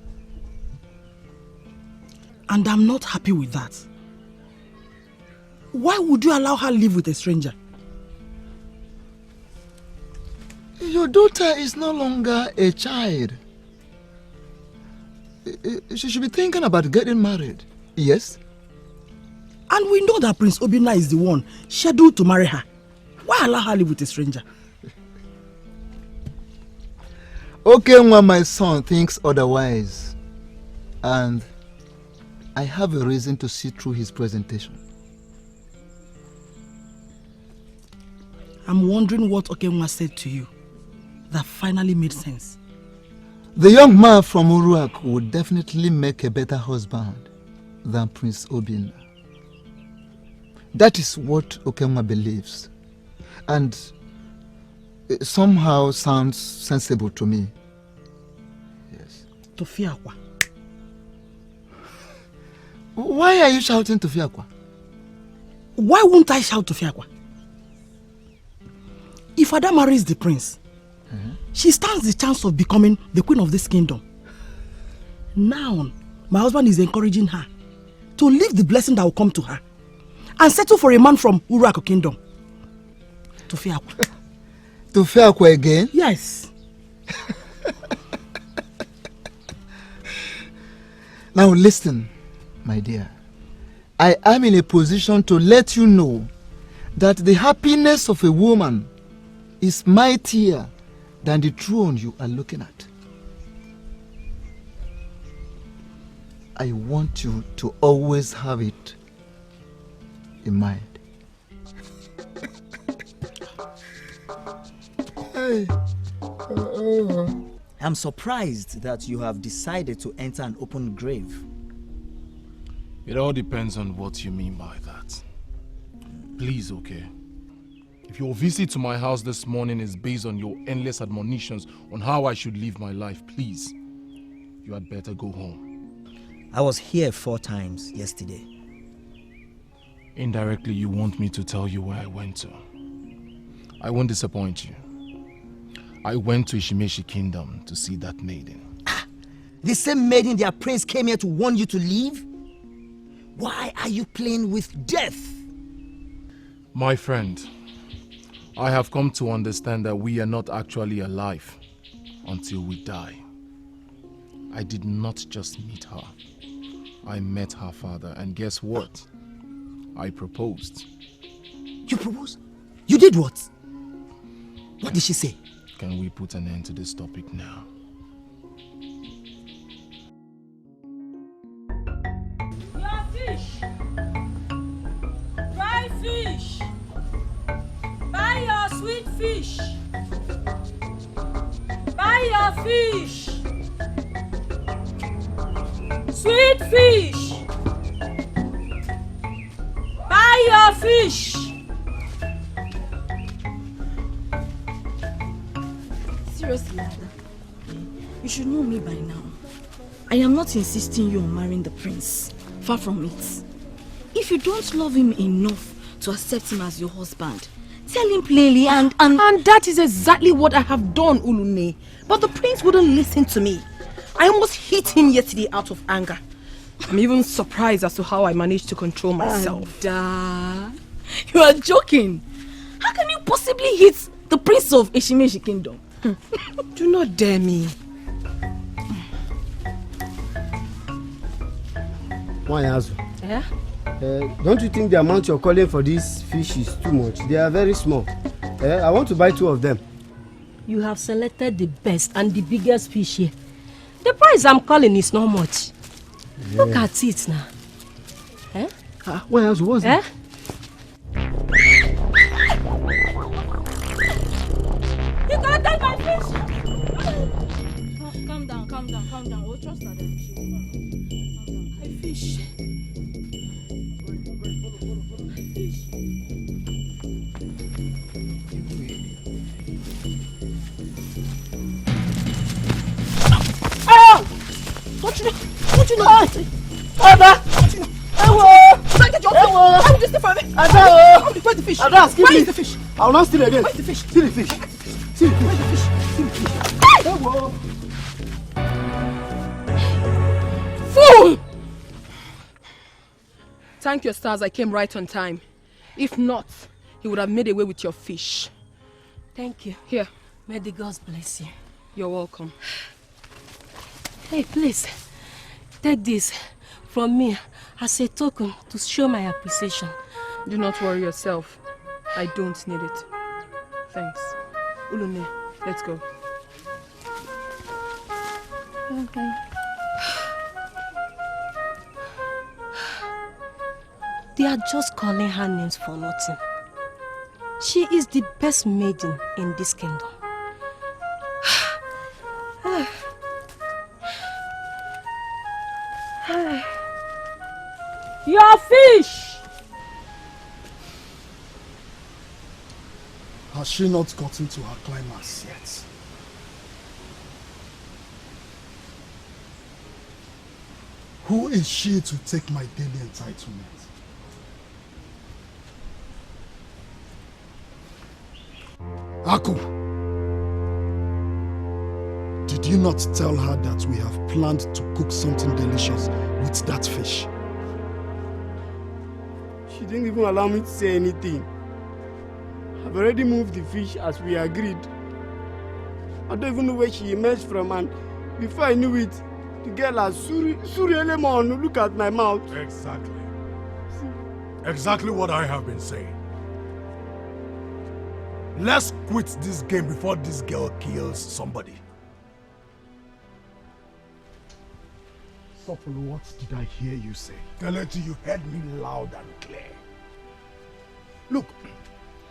And I'm not happy with that. Why would you allow her live with a stranger? Your daughter is no longer a child. She should be thinking about getting married. Yes? And we know that Prince Obinna is the one scheduled to marry her. Why allow her live with a stranger? Okay, when my son thinks otherwise, and I have a reason to see through his presentation. I'm wondering what Okenwa said to you that finally made sense. The young man from Uruak would definitely make a better husband than Prince Obinna. That is what Okenwa believes, and it somehow sounds sensible to me. Yes. Tofiakwa. Why are you shouting Tofiakwa? Why won't I shout Tofiakwa? If Ada marries the prince, she stands the chance of becoming the queen of this kingdom. Now, my husband is encouraging her to leave the blessing that will come to her and settle for a man from Uraku kingdom. To Fiakwa. To Fiakwa again? Yes. Now listen, my dear. I am in a position to let you know that the happiness of a woman is mightier than the throne you are looking at. I want you to always have it in mind. I'm surprised that you have decided to enter an open grave. It all depends on what you mean by that. Please, okay? If your visit to my house this morning is based on your endless admonitions on how I should live my life, please, you had better go home. I was here 4 times yesterday. Indirectly, you want me to tell you where I went to. I won't disappoint you. I went to Ishimeshi Kingdom to see that maiden. The same maiden their prince came here to warn you to leave? Why are you playing with death? My friend, I have come to understand that we are not actually alive until we die. I did not just meet her. I met her father, and guess what? I proposed. You proposed? You did what? What did she say? Can we put an end to this topic now? Your fish! Dry fish! Buy your sweet fish! Buy your fish! Sweet fish! Buy your fish! Seriously, Ada, you should know me by now. I am not insisting you on marrying the prince. Far from it. If you don't love him enough to accept him as your husband, tell him plainly and that is exactly what I have done, Ulune. But the prince wouldn't listen to me. I almost hit him yesterday out of anger. I'm even surprised as to how I managed to control myself. Ada, you are joking. How can you possibly hit the prince of Ishimeshi Kingdom? Do not dare me. Wanyazu. Yeah? Don't you think the amount you're calling for these fish is too much? They are very small. I want to buy 2 of them. You have selected the best and the biggest fish here. The price I'm calling is not much. Yeah. Look at it now. Eh? What else was it? You can't take my fish! Calm down. We'll trust her then. My fish. Don't you know? Ada! How did you for me? Ada! Where's the fish? Ada, skip Where me. is the fish? I will not steal again. Where's the fish? See the fish. See the fish. Where's the fish? See the fish. Fool! Thank your stars I came right on time. If not, he would have made away with your fish. Thank you. Here. May the gods bless you. You're welcome. Hey, please, take this from me as a token to show my appreciation. Do not worry yourself. I don't need it. Thanks. Ulune, let's go. Okay. They are just calling her names for nothing. She is the best maiden in this kingdom. Your fish! Has she not gotten to her climax yet? Who is she to take my daily entitlement? Aku, Did you not tell her that we have planned to cook something delicious with that fish? She didn't even allow me to say anything. I've already moved the fish as we agreed. I don't even know where she emerged from, and before I knew it, the girl has Suri look at my mouth. Exactly. Exactly what I have been saying. Let's quit this game before this girl kills somebody. Sopolo, what did I hear you say? Kelechi, you heard me loud and clear. Look,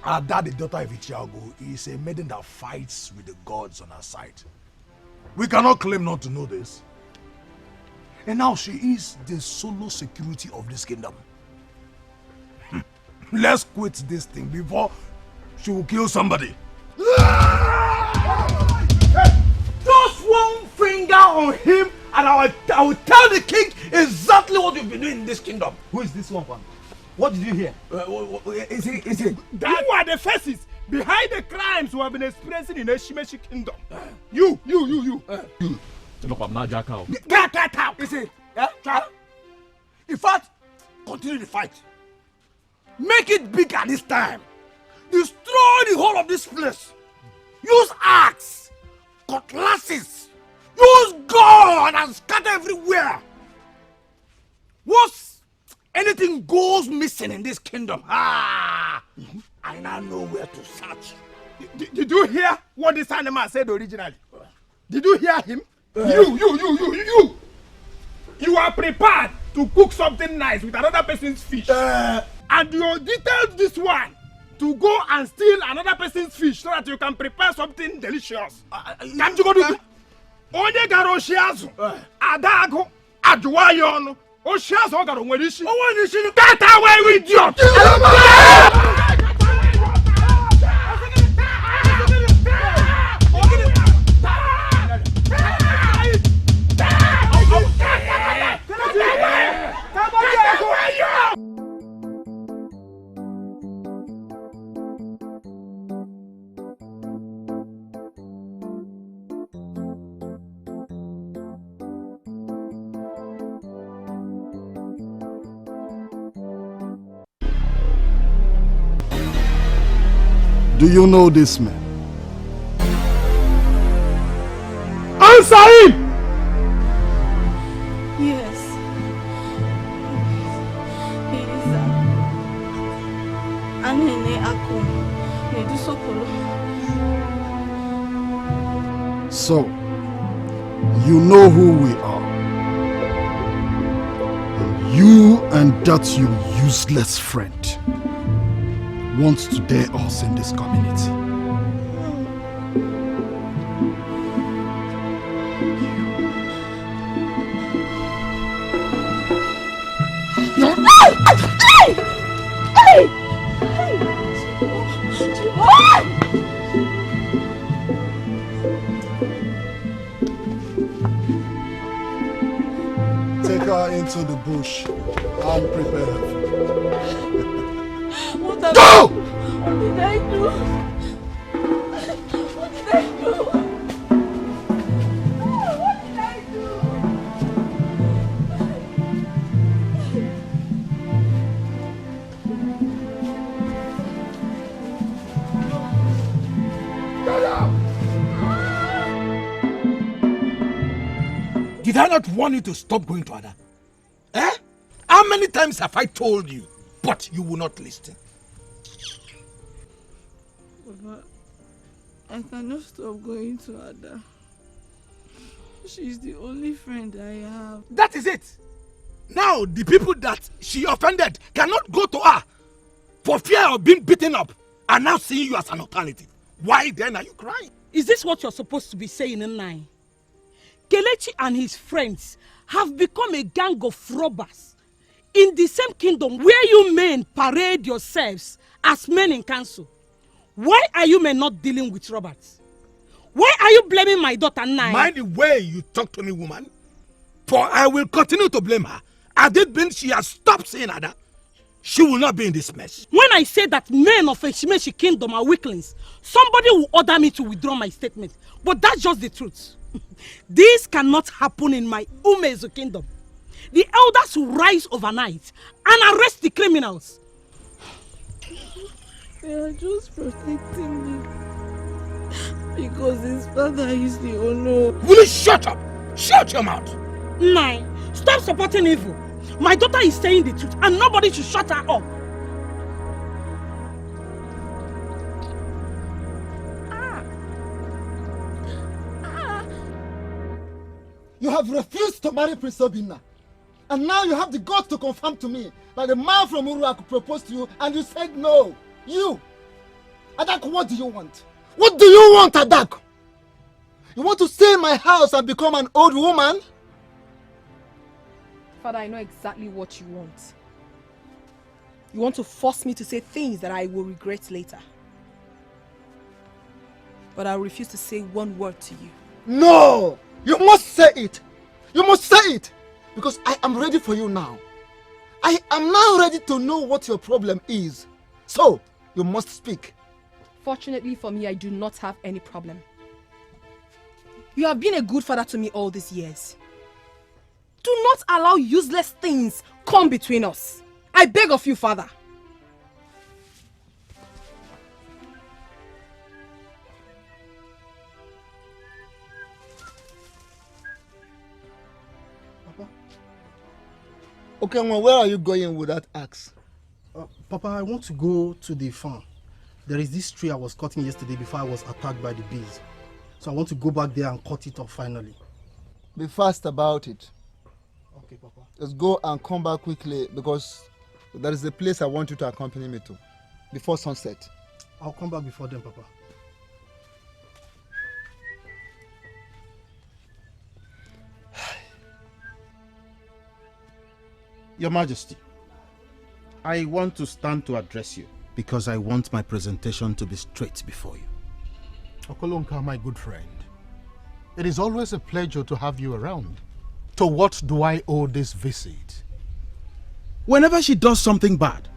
Ada, the daughter of Ichiago, is a maiden that fights with the gods on her side. We cannot claim not to know this. And now she is the solo security of this kingdom. Let's quit this thing before she will kill somebody. Just one finger on him, and I will tell the king exactly what you've been doing in this kingdom. Who is this one, man? What did you hear? Is it? That were the faces behind the crimes we have been experiencing in Eshimeshi kingdom. You. Look, I'm not Jackal. Get out! Is it? In fact, continue the fight. Make it bigger this time. Destroy the whole of this place. Use axe, cutlasses, use gun and scatter everywhere. Once anything goes missing in this kingdom, I now know where to search. Did you hear what this animal said originally? Did you hear him? You! You are prepared to cook something nice with another person's fish. And you detailed this one to go and steal another person's fish so that you can prepare something delicious. Can't you go do it? Onye garo shiazu, adago, ajuwayon, o shiazu garo nwerishi. Get away with you! Do you know this man? Answer him! Yes. He is Anene Ako. Nedusokolo. So, you know who we are. And you and that your useless friend wants to dare us in this community. Take her into the bush and prepare her. Go! What did I do? What did I do? What did I do? Did I not warn you to stop going to Ada? How many times have I told you? But you will not listen. Papa, I cannot stop going to Ada. She's the only friend I have. That is it. Now the people that she offended cannot go to her for fear of being beaten up and now seeing you as an alternative. Why then are you crying? Is this what you're supposed to be saying in line? Kelechi and his friends have become a gang of robbers in the same kingdom where you men parade yourselves as men in council. Why are you men not dealing with robbers? Why are you blaming my daughter Nai? Mind the way you talk to me, woman. For I will continue to blame her. Had it been she has stopped saying Ada, she will not be in this mess. When I say that men of Eshimeshi kingdom are weaklings, somebody will order me to withdraw my statement. But that's just the truth. This cannot happen in my Umezu kingdom. The elders will rise overnight and arrest the criminals. They are just protecting me. Because his father is the owner. Will you shut up? Shut your mouth. Nai, stop supporting evil. My daughter is saying the truth and nobody should shut her up. You have refused to marry Prince Obinna. And now you have the guts to confirm to me that the man from Uruaku proposed to you and you said no. You! Adak, what do you want? What do you want, Adak? You want to stay in my house and become an old woman? Father, I know exactly what you want. You want to force me to say things that I will regret later. But I refuse to say one word to you. No! You must say it! You must say it! Because I am ready for you now. I am now ready to know what your problem is. So, you must speak. Fortunately for me, I do not have any problem. You have been a good father to me all these years. Do not allow useless things come between us. I beg of you, Father. Okay, well, where are you going with that axe? Papa, I want to go to the farm. There is this tree I was cutting yesterday before I was attacked by the bees. So I want to go back there and cut it off finally. Be fast about it. Okay, Papa. Just go and come back quickly because there is a place I want you to accompany me to before sunset. I'll come back before then, Papa. Your Majesty, I want to stand to address you because I want my presentation to be straight before you. Okolonka, my good friend, it is always a pleasure to have you around. To what do I owe this visit? Whenever she does something bad,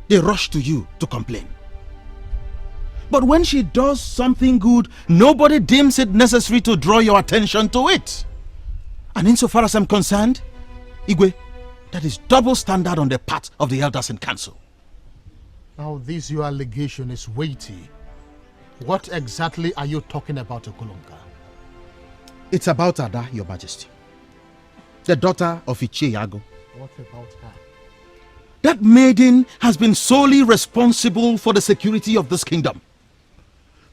they rush to you to complain. But when she does something good, nobody deems it necessary to draw your attention to it. And insofar as I'm concerned, Igwe, that is double standard on the part of the elders in council. Now this your allegation is weighty. What exactly are you talking about, Okolonka? It's about Ada, Your Majesty. The daughter of Ichie Yago. What about her? That maiden has been solely responsible for the security of this kingdom,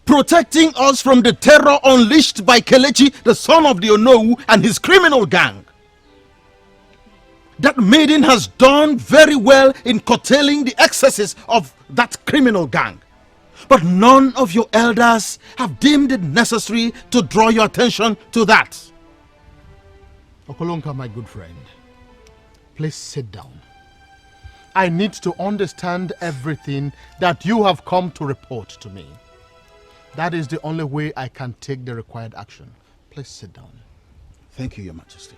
protecting us from the terror unleashed by Kelechi, the son of the Onowu, and his criminal gang. That maiden has done very well in curtailing the excesses of that criminal gang. But none of your elders have deemed it necessary to draw your attention to that. Okolonka, my good friend, please sit down. I need to understand everything that you have come to report to me. That is the only way I can take the required action. Please sit down. Thank you, Your Majesty.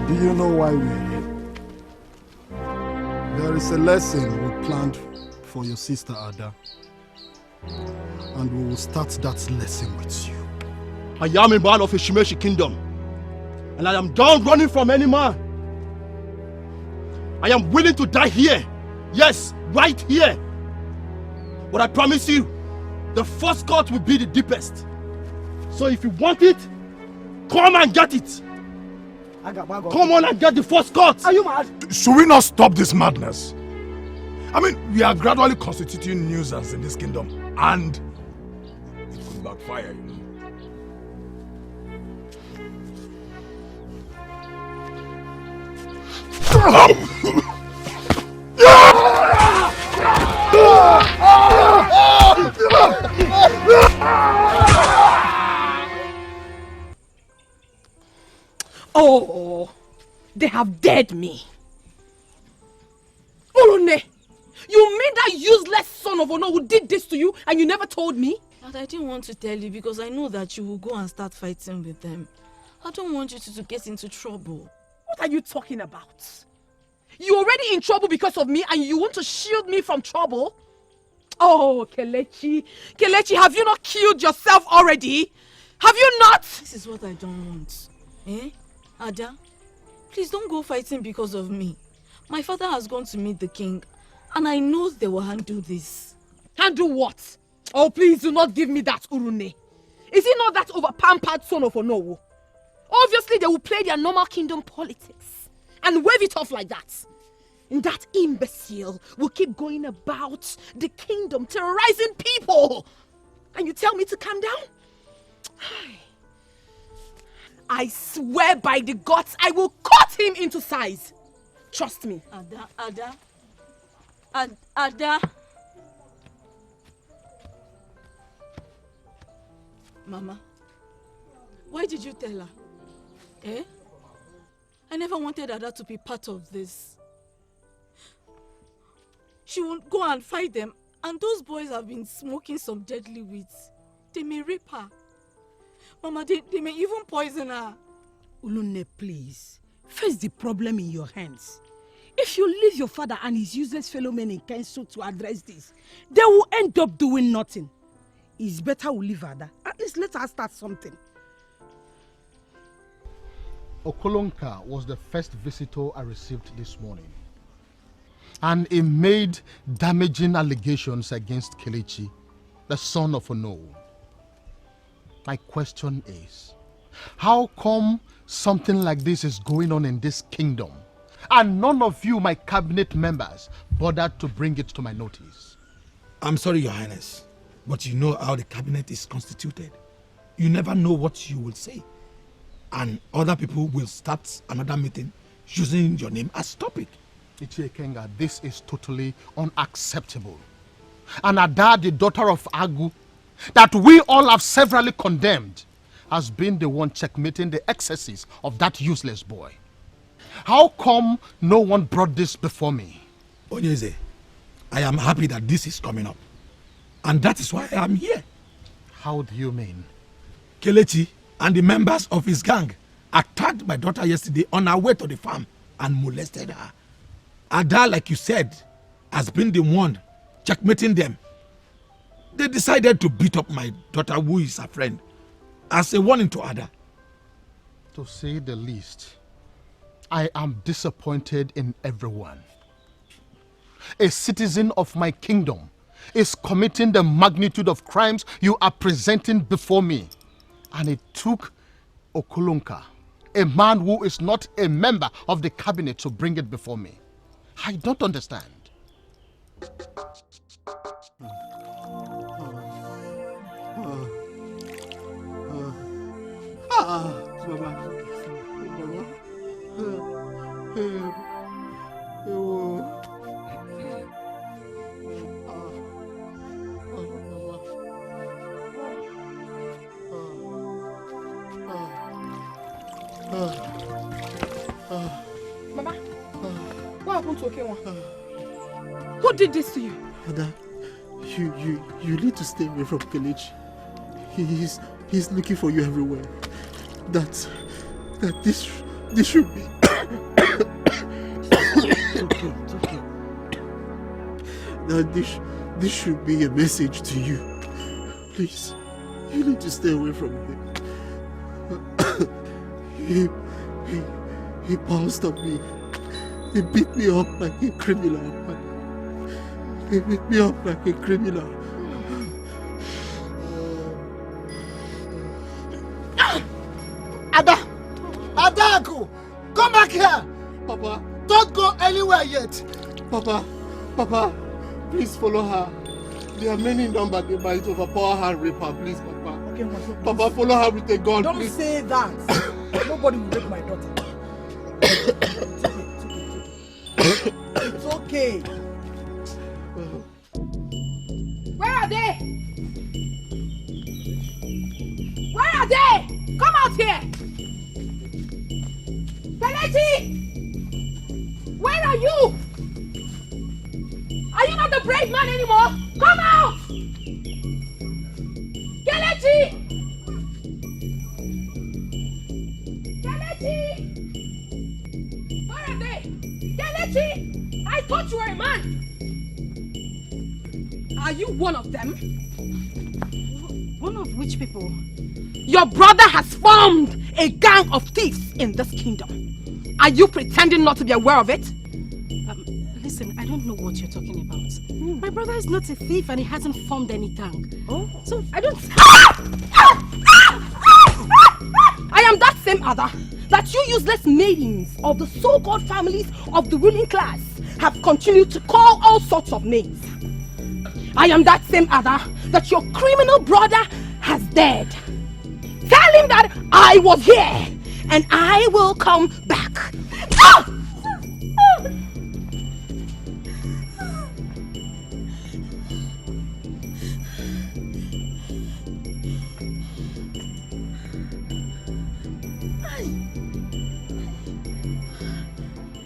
Do you know why we're here? There is a lesson we planned for your sister Ada. And we will start that lesson with you. I am a man of Eshimeshi kingdom. And I am done running from any man. I am willing to die here. Yes, right here. But I promise you, the first cut will be the deepest. So if you want it, come and get it. Come on and get the first cut. Are you mad? Should we not stop this madness? I mean, we are gradually constituting nuisance in this kingdom, and it could backfire, you know. Oh, they have dead me. Urune, you mean that useless son of Ono who did this to you and you never told me? But I didn't want to tell you because I know that you will go and start fighting with them. I don't want you to get into trouble. What are you talking about? You're already in trouble because of me and you want to shield me from trouble? Oh, Kelechi. Kelechi, have you not killed yourself already? Have you not? This is what I don't want. Eh? Ada, please don't go fighting because of me. My father has gone to meet the king, and I know they will handle this. Handle what? Oh, please do not give me that, Urune. Is he not that over-pampered son of Onowu? Obviously, they will play their normal kingdom politics and wave it off like that. And that imbecile will keep going about the kingdom, terrorizing people. And you tell me to calm down? I swear by the gods, I will cut him into size. Trust me. Ada. Mama, why did you tell her? Eh? I never wanted Ada to be part of this. She won't go and fight them, and those boys have been smoking some deadly weeds. They may rape her. Mama, they may even poison her. Ulune, please. Face the problem in your hands. If you leave your father and his useless fellow men in council to address this, they will end up doing nothing. It's better we leave Ada. At least let her start something. Okolonka was the first visitor I received this morning. And he made damaging allegations against Kelechi, the son of Onowu. My question is, how come something like this is going on in this kingdom and none of you, my cabinet members, bothered to bring it to my notice? I'm sorry, Your Highness, but you know how the cabinet is constituted. You never know what you will say. And other people will start another meeting using your name as topic. Ichiekenga, this is totally unacceptable. And Ada, the daughter of Agu, that we all have severally condemned, has been the one checkmating the excesses of that useless boy. How come no one brought this before me? Onyeze, I am happy that this is coming up. And that is why I am here. How do you mean? Kelechi and the members of his gang attacked my daughter yesterday on her way to the farm and molested her. Ada, like you said, has been the one checkmating them. They decided to beat up my daughter, who is a friend, as a warning to Ada. To say the least, I am disappointed in everyone. A citizen of my kingdom is committing the magnitude of crimes you are presenting before me. And it took Okolonka, a man who is not a member of the cabinet, to bring it before me. I don't understand. Mama, what happened to Okenwa? Who did this to you? Ada, you need to stay away from Kelechi. He's looking for you everywhere. That this should be It's okay. Now this should be a message to you. Please, you need to stay away from him. He pounced on me. He beat me up like a criminal. He beat me up like a criminal. Adaku, come back here. Papa. Don't go anywhere yet. Papa, please follow her. There are many in number. They might overpower her and rape her. Please, Papa. Okay, Maso, Papa, follow her with a gun. Don't please. say that. Nobody will rape my daughter. It's okay. Where are they? Where are they? Come out here! Kelechi! Where are you? Are you not the brave man anymore? Come out! Kelechi! Kelechi! Where are they? Kelechi! I thought you were a man! Are you one of them? One of which people? Your brother has formed a gang of thieves in this kingdom. Are you pretending not to be aware of it? Listen, I don't know what you're talking about. My brother is not a thief and he hasn't formed any gang. Oh? So I don't... I am that same Ada that you useless maidens of the so-called families of the ruling class have continued to call all sorts of names. I am that same Ada that your criminal brother has dared. Tell him that I was here and I will come back.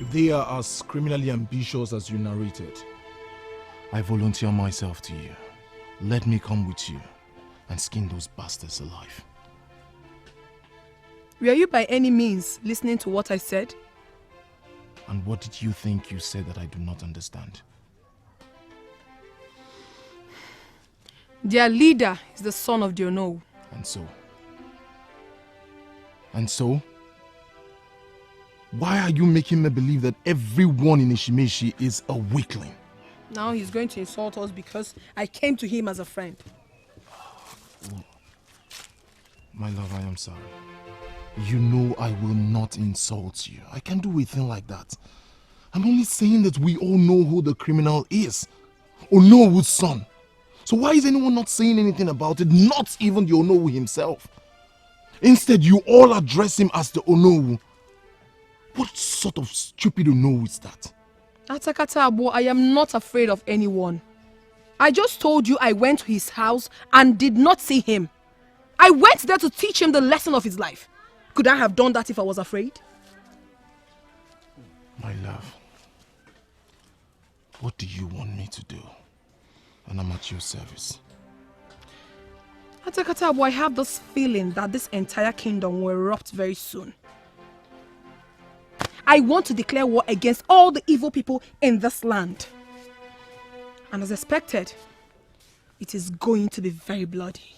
If they are as criminally ambitious as you narrated, I volunteer myself to you. Let me come with you and skin those bastards alive. Were you by any means listening to what I said? And what did you think you said that I do not understand? Their leader is the son of Diono. And so? And so? Why are you making me believe that everyone in Ishimeshi is a weakling? Now he's going to insult us because I came to him as a friend. My love, I am sorry. You know I will not insult you. I can't do a thing like that. I'm only saying that we all know who the criminal is. Onowu's son. So why is anyone not saying anything about it? Not even the Onowu himself. Instead, you all address him as the Onowu. What sort of stupid Onowu is that? Atakata Abo, I am not afraid of anyone. I just told you I went to his house and did not see him. I went there to teach him the lesson of his life. Could I have done that if I was afraid? My love, what do you want me to do? And I'm at your service. Atakata Abo, I have this feeling that this entire kingdom will erupt very soon. I want to declare war against all the evil people in this land. And as expected, it is going to be very bloody.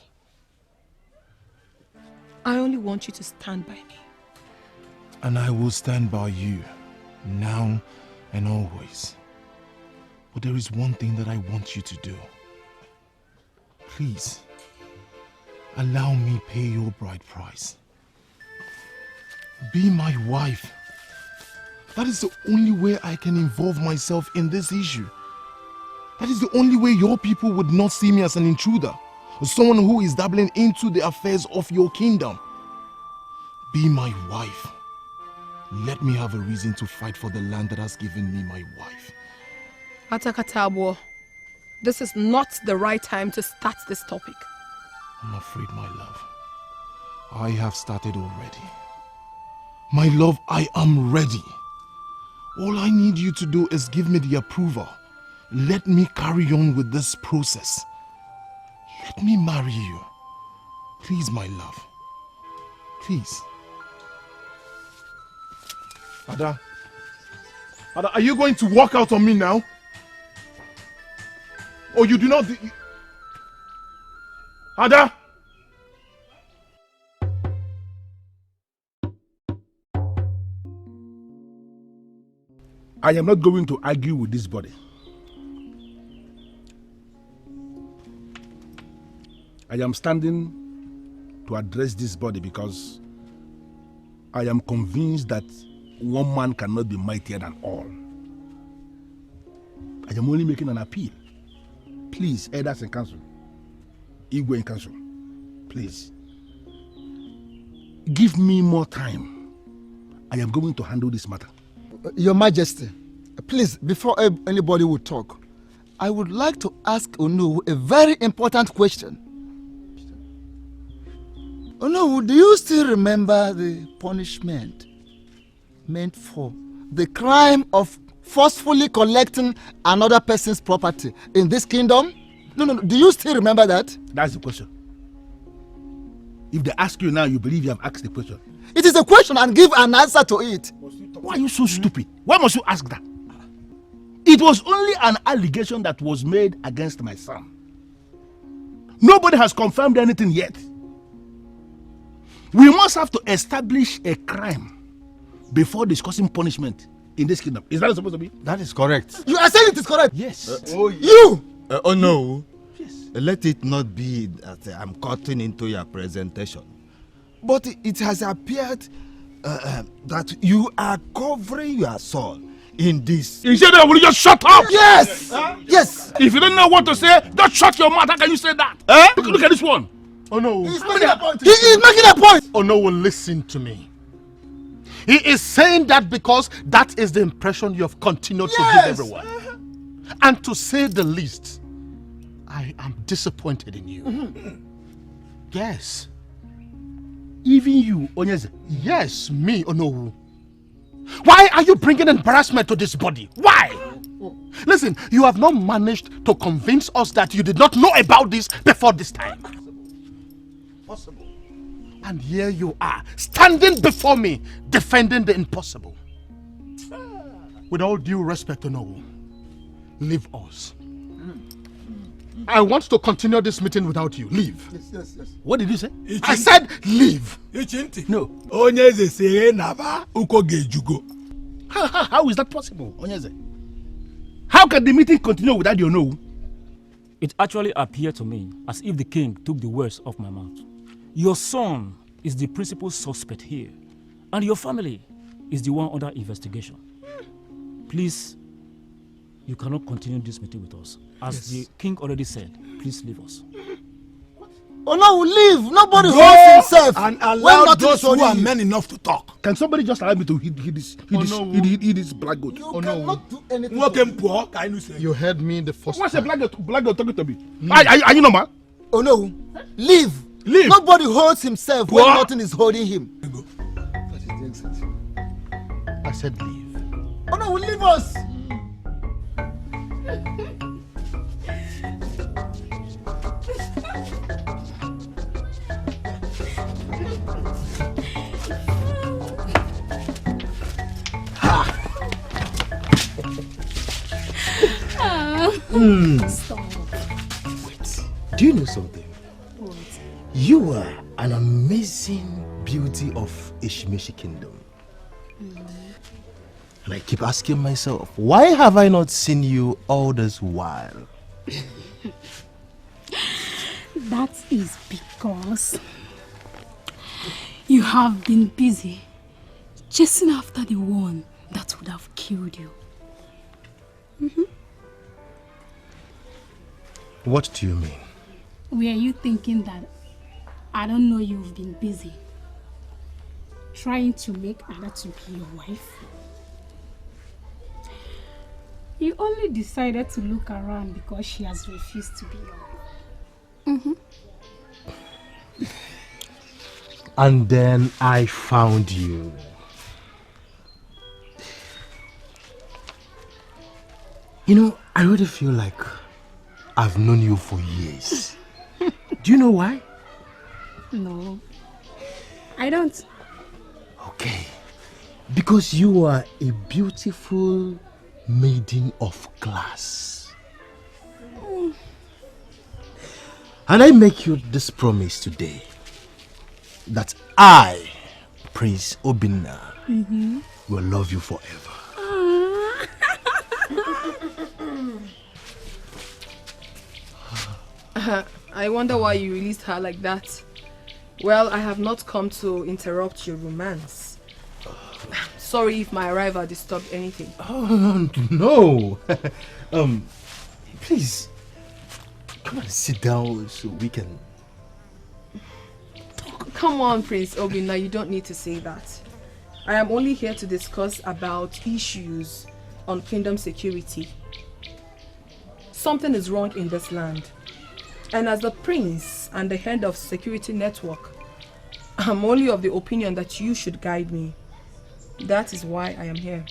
I only want you to stand by me. And I will stand by you, now and always. But there is one thing that I want you to do. Please, allow me pay your bride price. Be my wife. That is the only way I can involve myself in this issue. That is the only way your people would not see me as an intruder, or someone who is dabbling into the affairs of your kingdom. Be my wife. Let me have a reason to fight for the land that has given me my wife. Atakata Abo, this is not the right time to start this topic. I'm afraid, my love. I have started already. My love, I am ready. All I need you to do is give me the approval. Let me carry on with this process. Let me marry you. Please, my love. Please. Ada, Ada, are you going to walk out on me now? Or you do not... Ada! I am not going to argue with this body. I am standing to address this body because I am convinced that one man cannot be mightier than all. I am only making an appeal. Please, elders in council, Igwe in council, please, give me more time. I am going to handle this matter. Your Majesty, please, before anybody will talk, I would like to ask Onu a very important question. Onu, do you still remember the punishment meant for the crime of forcefully collecting another person's property in this kingdom? No. Do you still remember that? That's the question. If they ask you now, you believe you have asked the question. It is a question and give an answer to it. Why are you so stupid? Why must you ask that? It was only an allegation that was made against my son. Nobody has confirmed anything yet. We must have to establish a crime before discussing punishment in this kingdom. Is that supposed to be? That is correct. You are saying it is correct? Yes. You! Oh no. Yes. Let it not be that I'm cutting into your presentation. But it has appeared that you are covering your son in this. You said that, will you just shut up? Yes! Yes! If you don't know what to say, just shut your mouth. How can you say that? Look at this one. Oh no. He's making a point. He is making a point. Oh no, will listen to me. He is saying that because that is the impression you have continued to give everyone. And to say the least, I am disappointed in you. Yes. Even you, Onyeze? Yes, me, Onowu. Why are you bringing embarrassment to this body? Why? Listen, you have not managed to convince us that you did not know about this before this time. Possible. And here you are, standing before me, defending the impossible. With all due respect, Onowu, leave us. I want to continue this meeting without you. Leave. Yes. What did you say? I said leave. No. How is that possible, Onyeze? How can the meeting continue without your no? It actually appeared to me as if the king took the words off my mouth. Your son is the principal suspect here, and your family is the one under investigation. Please, you cannot continue this meeting with us. As the king already said, please leave us. Oh no, leave. Nobody holds himself. And allow those who are men enough to talk. Can somebody just allow me to hear this black goat? You cannot do anything. You heard me the first What's time. a black goat talking to me? Are you normal? Oh no, leave. Leave. Nobody holds himself when nothing is holding him. I said leave. Oh no, leave us. Stop. Wait, do you know something? What? You are an amazing beauty of Eshimeshi Kingdom. And I keep asking myself, why have I not seen you all this while? That is because you have been busy chasing after the one that would have killed you. What do you mean? Were you thinking that I don't know you've been busy trying to make Ada to be your wife? You only decided to look around because she has refused to be your wife. And then I found you. You know, I really feel like I've known you for years. Do you know why? No, I don't. Okay. Because you are a beautiful maiden of class. And I make you this promise today that I, Prince Obinna, will love you forever. I wonder why you released her like that. Well, I have not come to interrupt your romance. Sorry if my arrival disturbed anything. Oh, no. Please, come and sit down so we can... Come on, Prince Obinna, you don't need to say that. I am only here to discuss about issues on kingdom security. Something is wrong in this land. And as the prince and the head of security network, I'm only of the opinion that you should guide me. That is why I am here.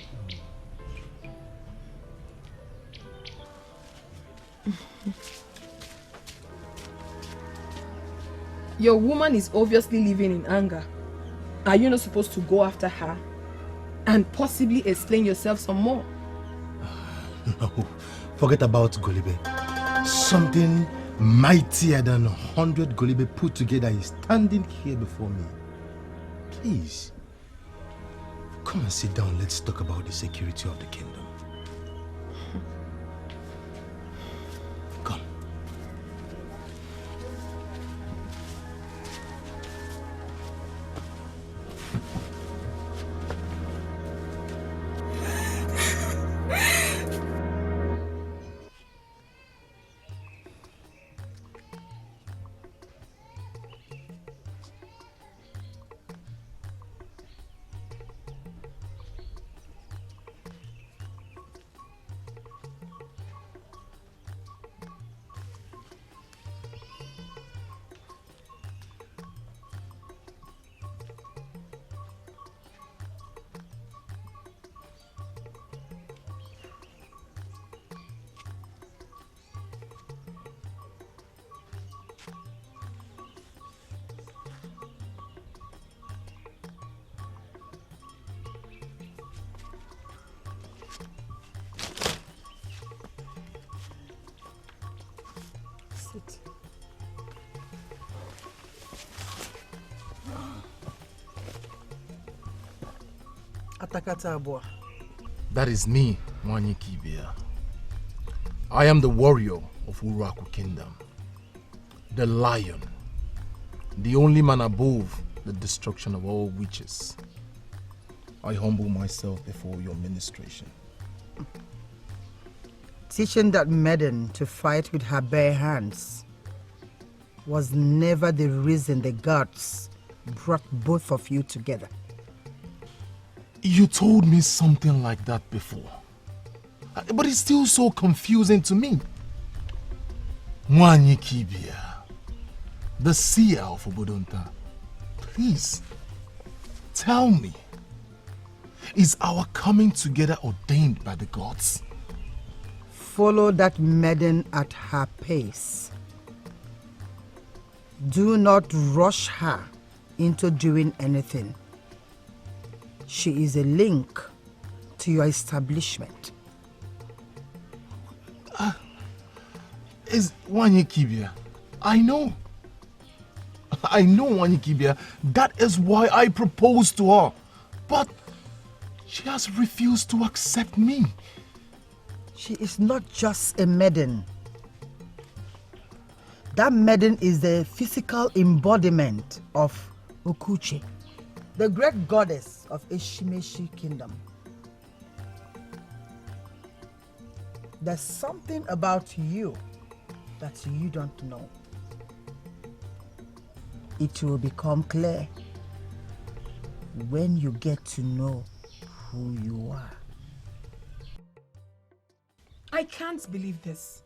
Your woman is obviously living in anger. Are you not supposed to go after her and possibly explain yourself some more? No, forget about Golibe. Something mightier than 100 Golibe put together is standing here before me. Please, come and sit down. Let's talk about the security of the kingdom. Come. That is me, Nwanyi Kibia. I am the warrior of Uraku Kingdom, the lion, the only man above the destruction of all witches. I humble myself before your ministration. Teaching that maiden to fight with her bare hands was never the reason the gods brought both of you together. You told me something like that before, but it's still so confusing to me. Nwanyi Kibia, the seer of Obodonta, please tell me, is our coming together ordained by the gods? Follow that maiden at her pace. Do not rush her into doing anything. She is a link to your establishment. Is Nwanyi Kibia? I know Nwanyi Kibia. That is why I proposed to her. But she has refused to accept me. She is not just a maiden. That maiden is the physical embodiment of Okuche, the great goddess of Eshimeshi Kingdom. There's something about you that you don't know. It will become clear when you get to know who you are. I can't believe this.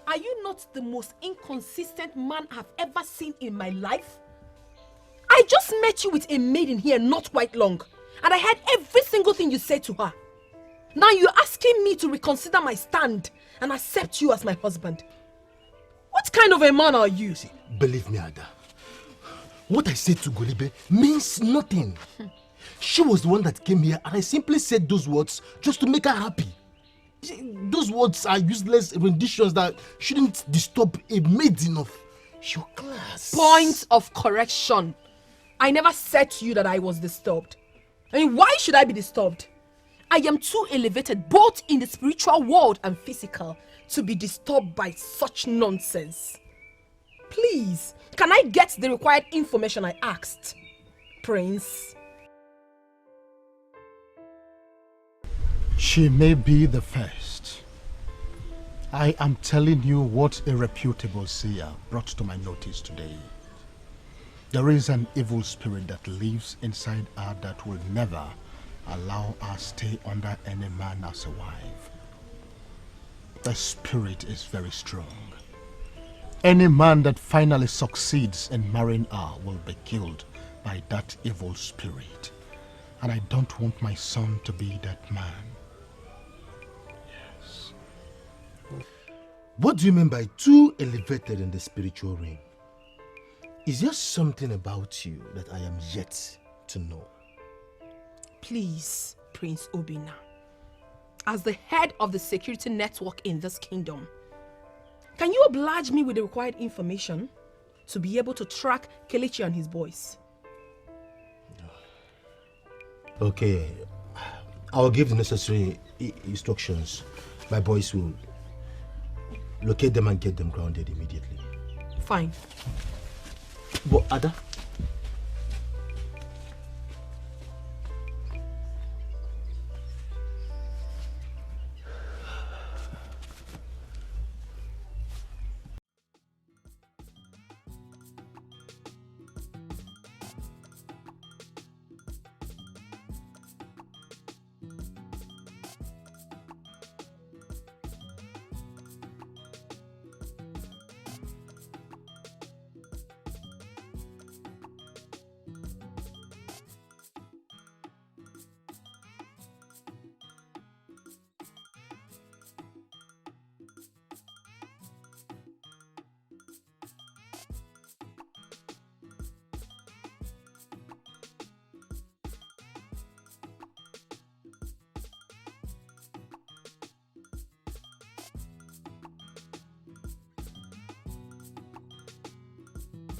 Are you not the most inconsistent man I've ever seen in my life? I just met you with a maiden here not quite long, and I heard every single thing you said to her. Now you're asking me to reconsider my stand and accept you as my husband. What kind of a man are you? Believe me, Ada. What I said to Golibe means nothing. She was the one that came here and I simply said those words just to make her happy. Those words are useless renditions that shouldn't disturb a maiden of your class. Point of correction. I never said to you that I was disturbed. I mean, why should I be disturbed? I am too elevated both in the spiritual world and physical to be disturbed by such nonsense. Please, can I get the required information I asked, Prince? She may be the first. I am telling you what a reputable seer brought to my notice today. There is an evil spirit that lives inside her that will never allow her stay under any man as a wife. The spirit is very strong. Any man that finally succeeds in marrying her will be killed by that evil spirit. And I don't want my son to be that man. Yes. What do you mean by too elevated in the spiritual realm? Is there something about you that I am yet to know? Please, Prince Obina, as the head of the security network in this kingdom, can you oblige me with the required information to be able to track Kelechi and his boys? Okay, I'll give the necessary instructions. My boys will locate them and get them grounded immediately. Fine. But Ada,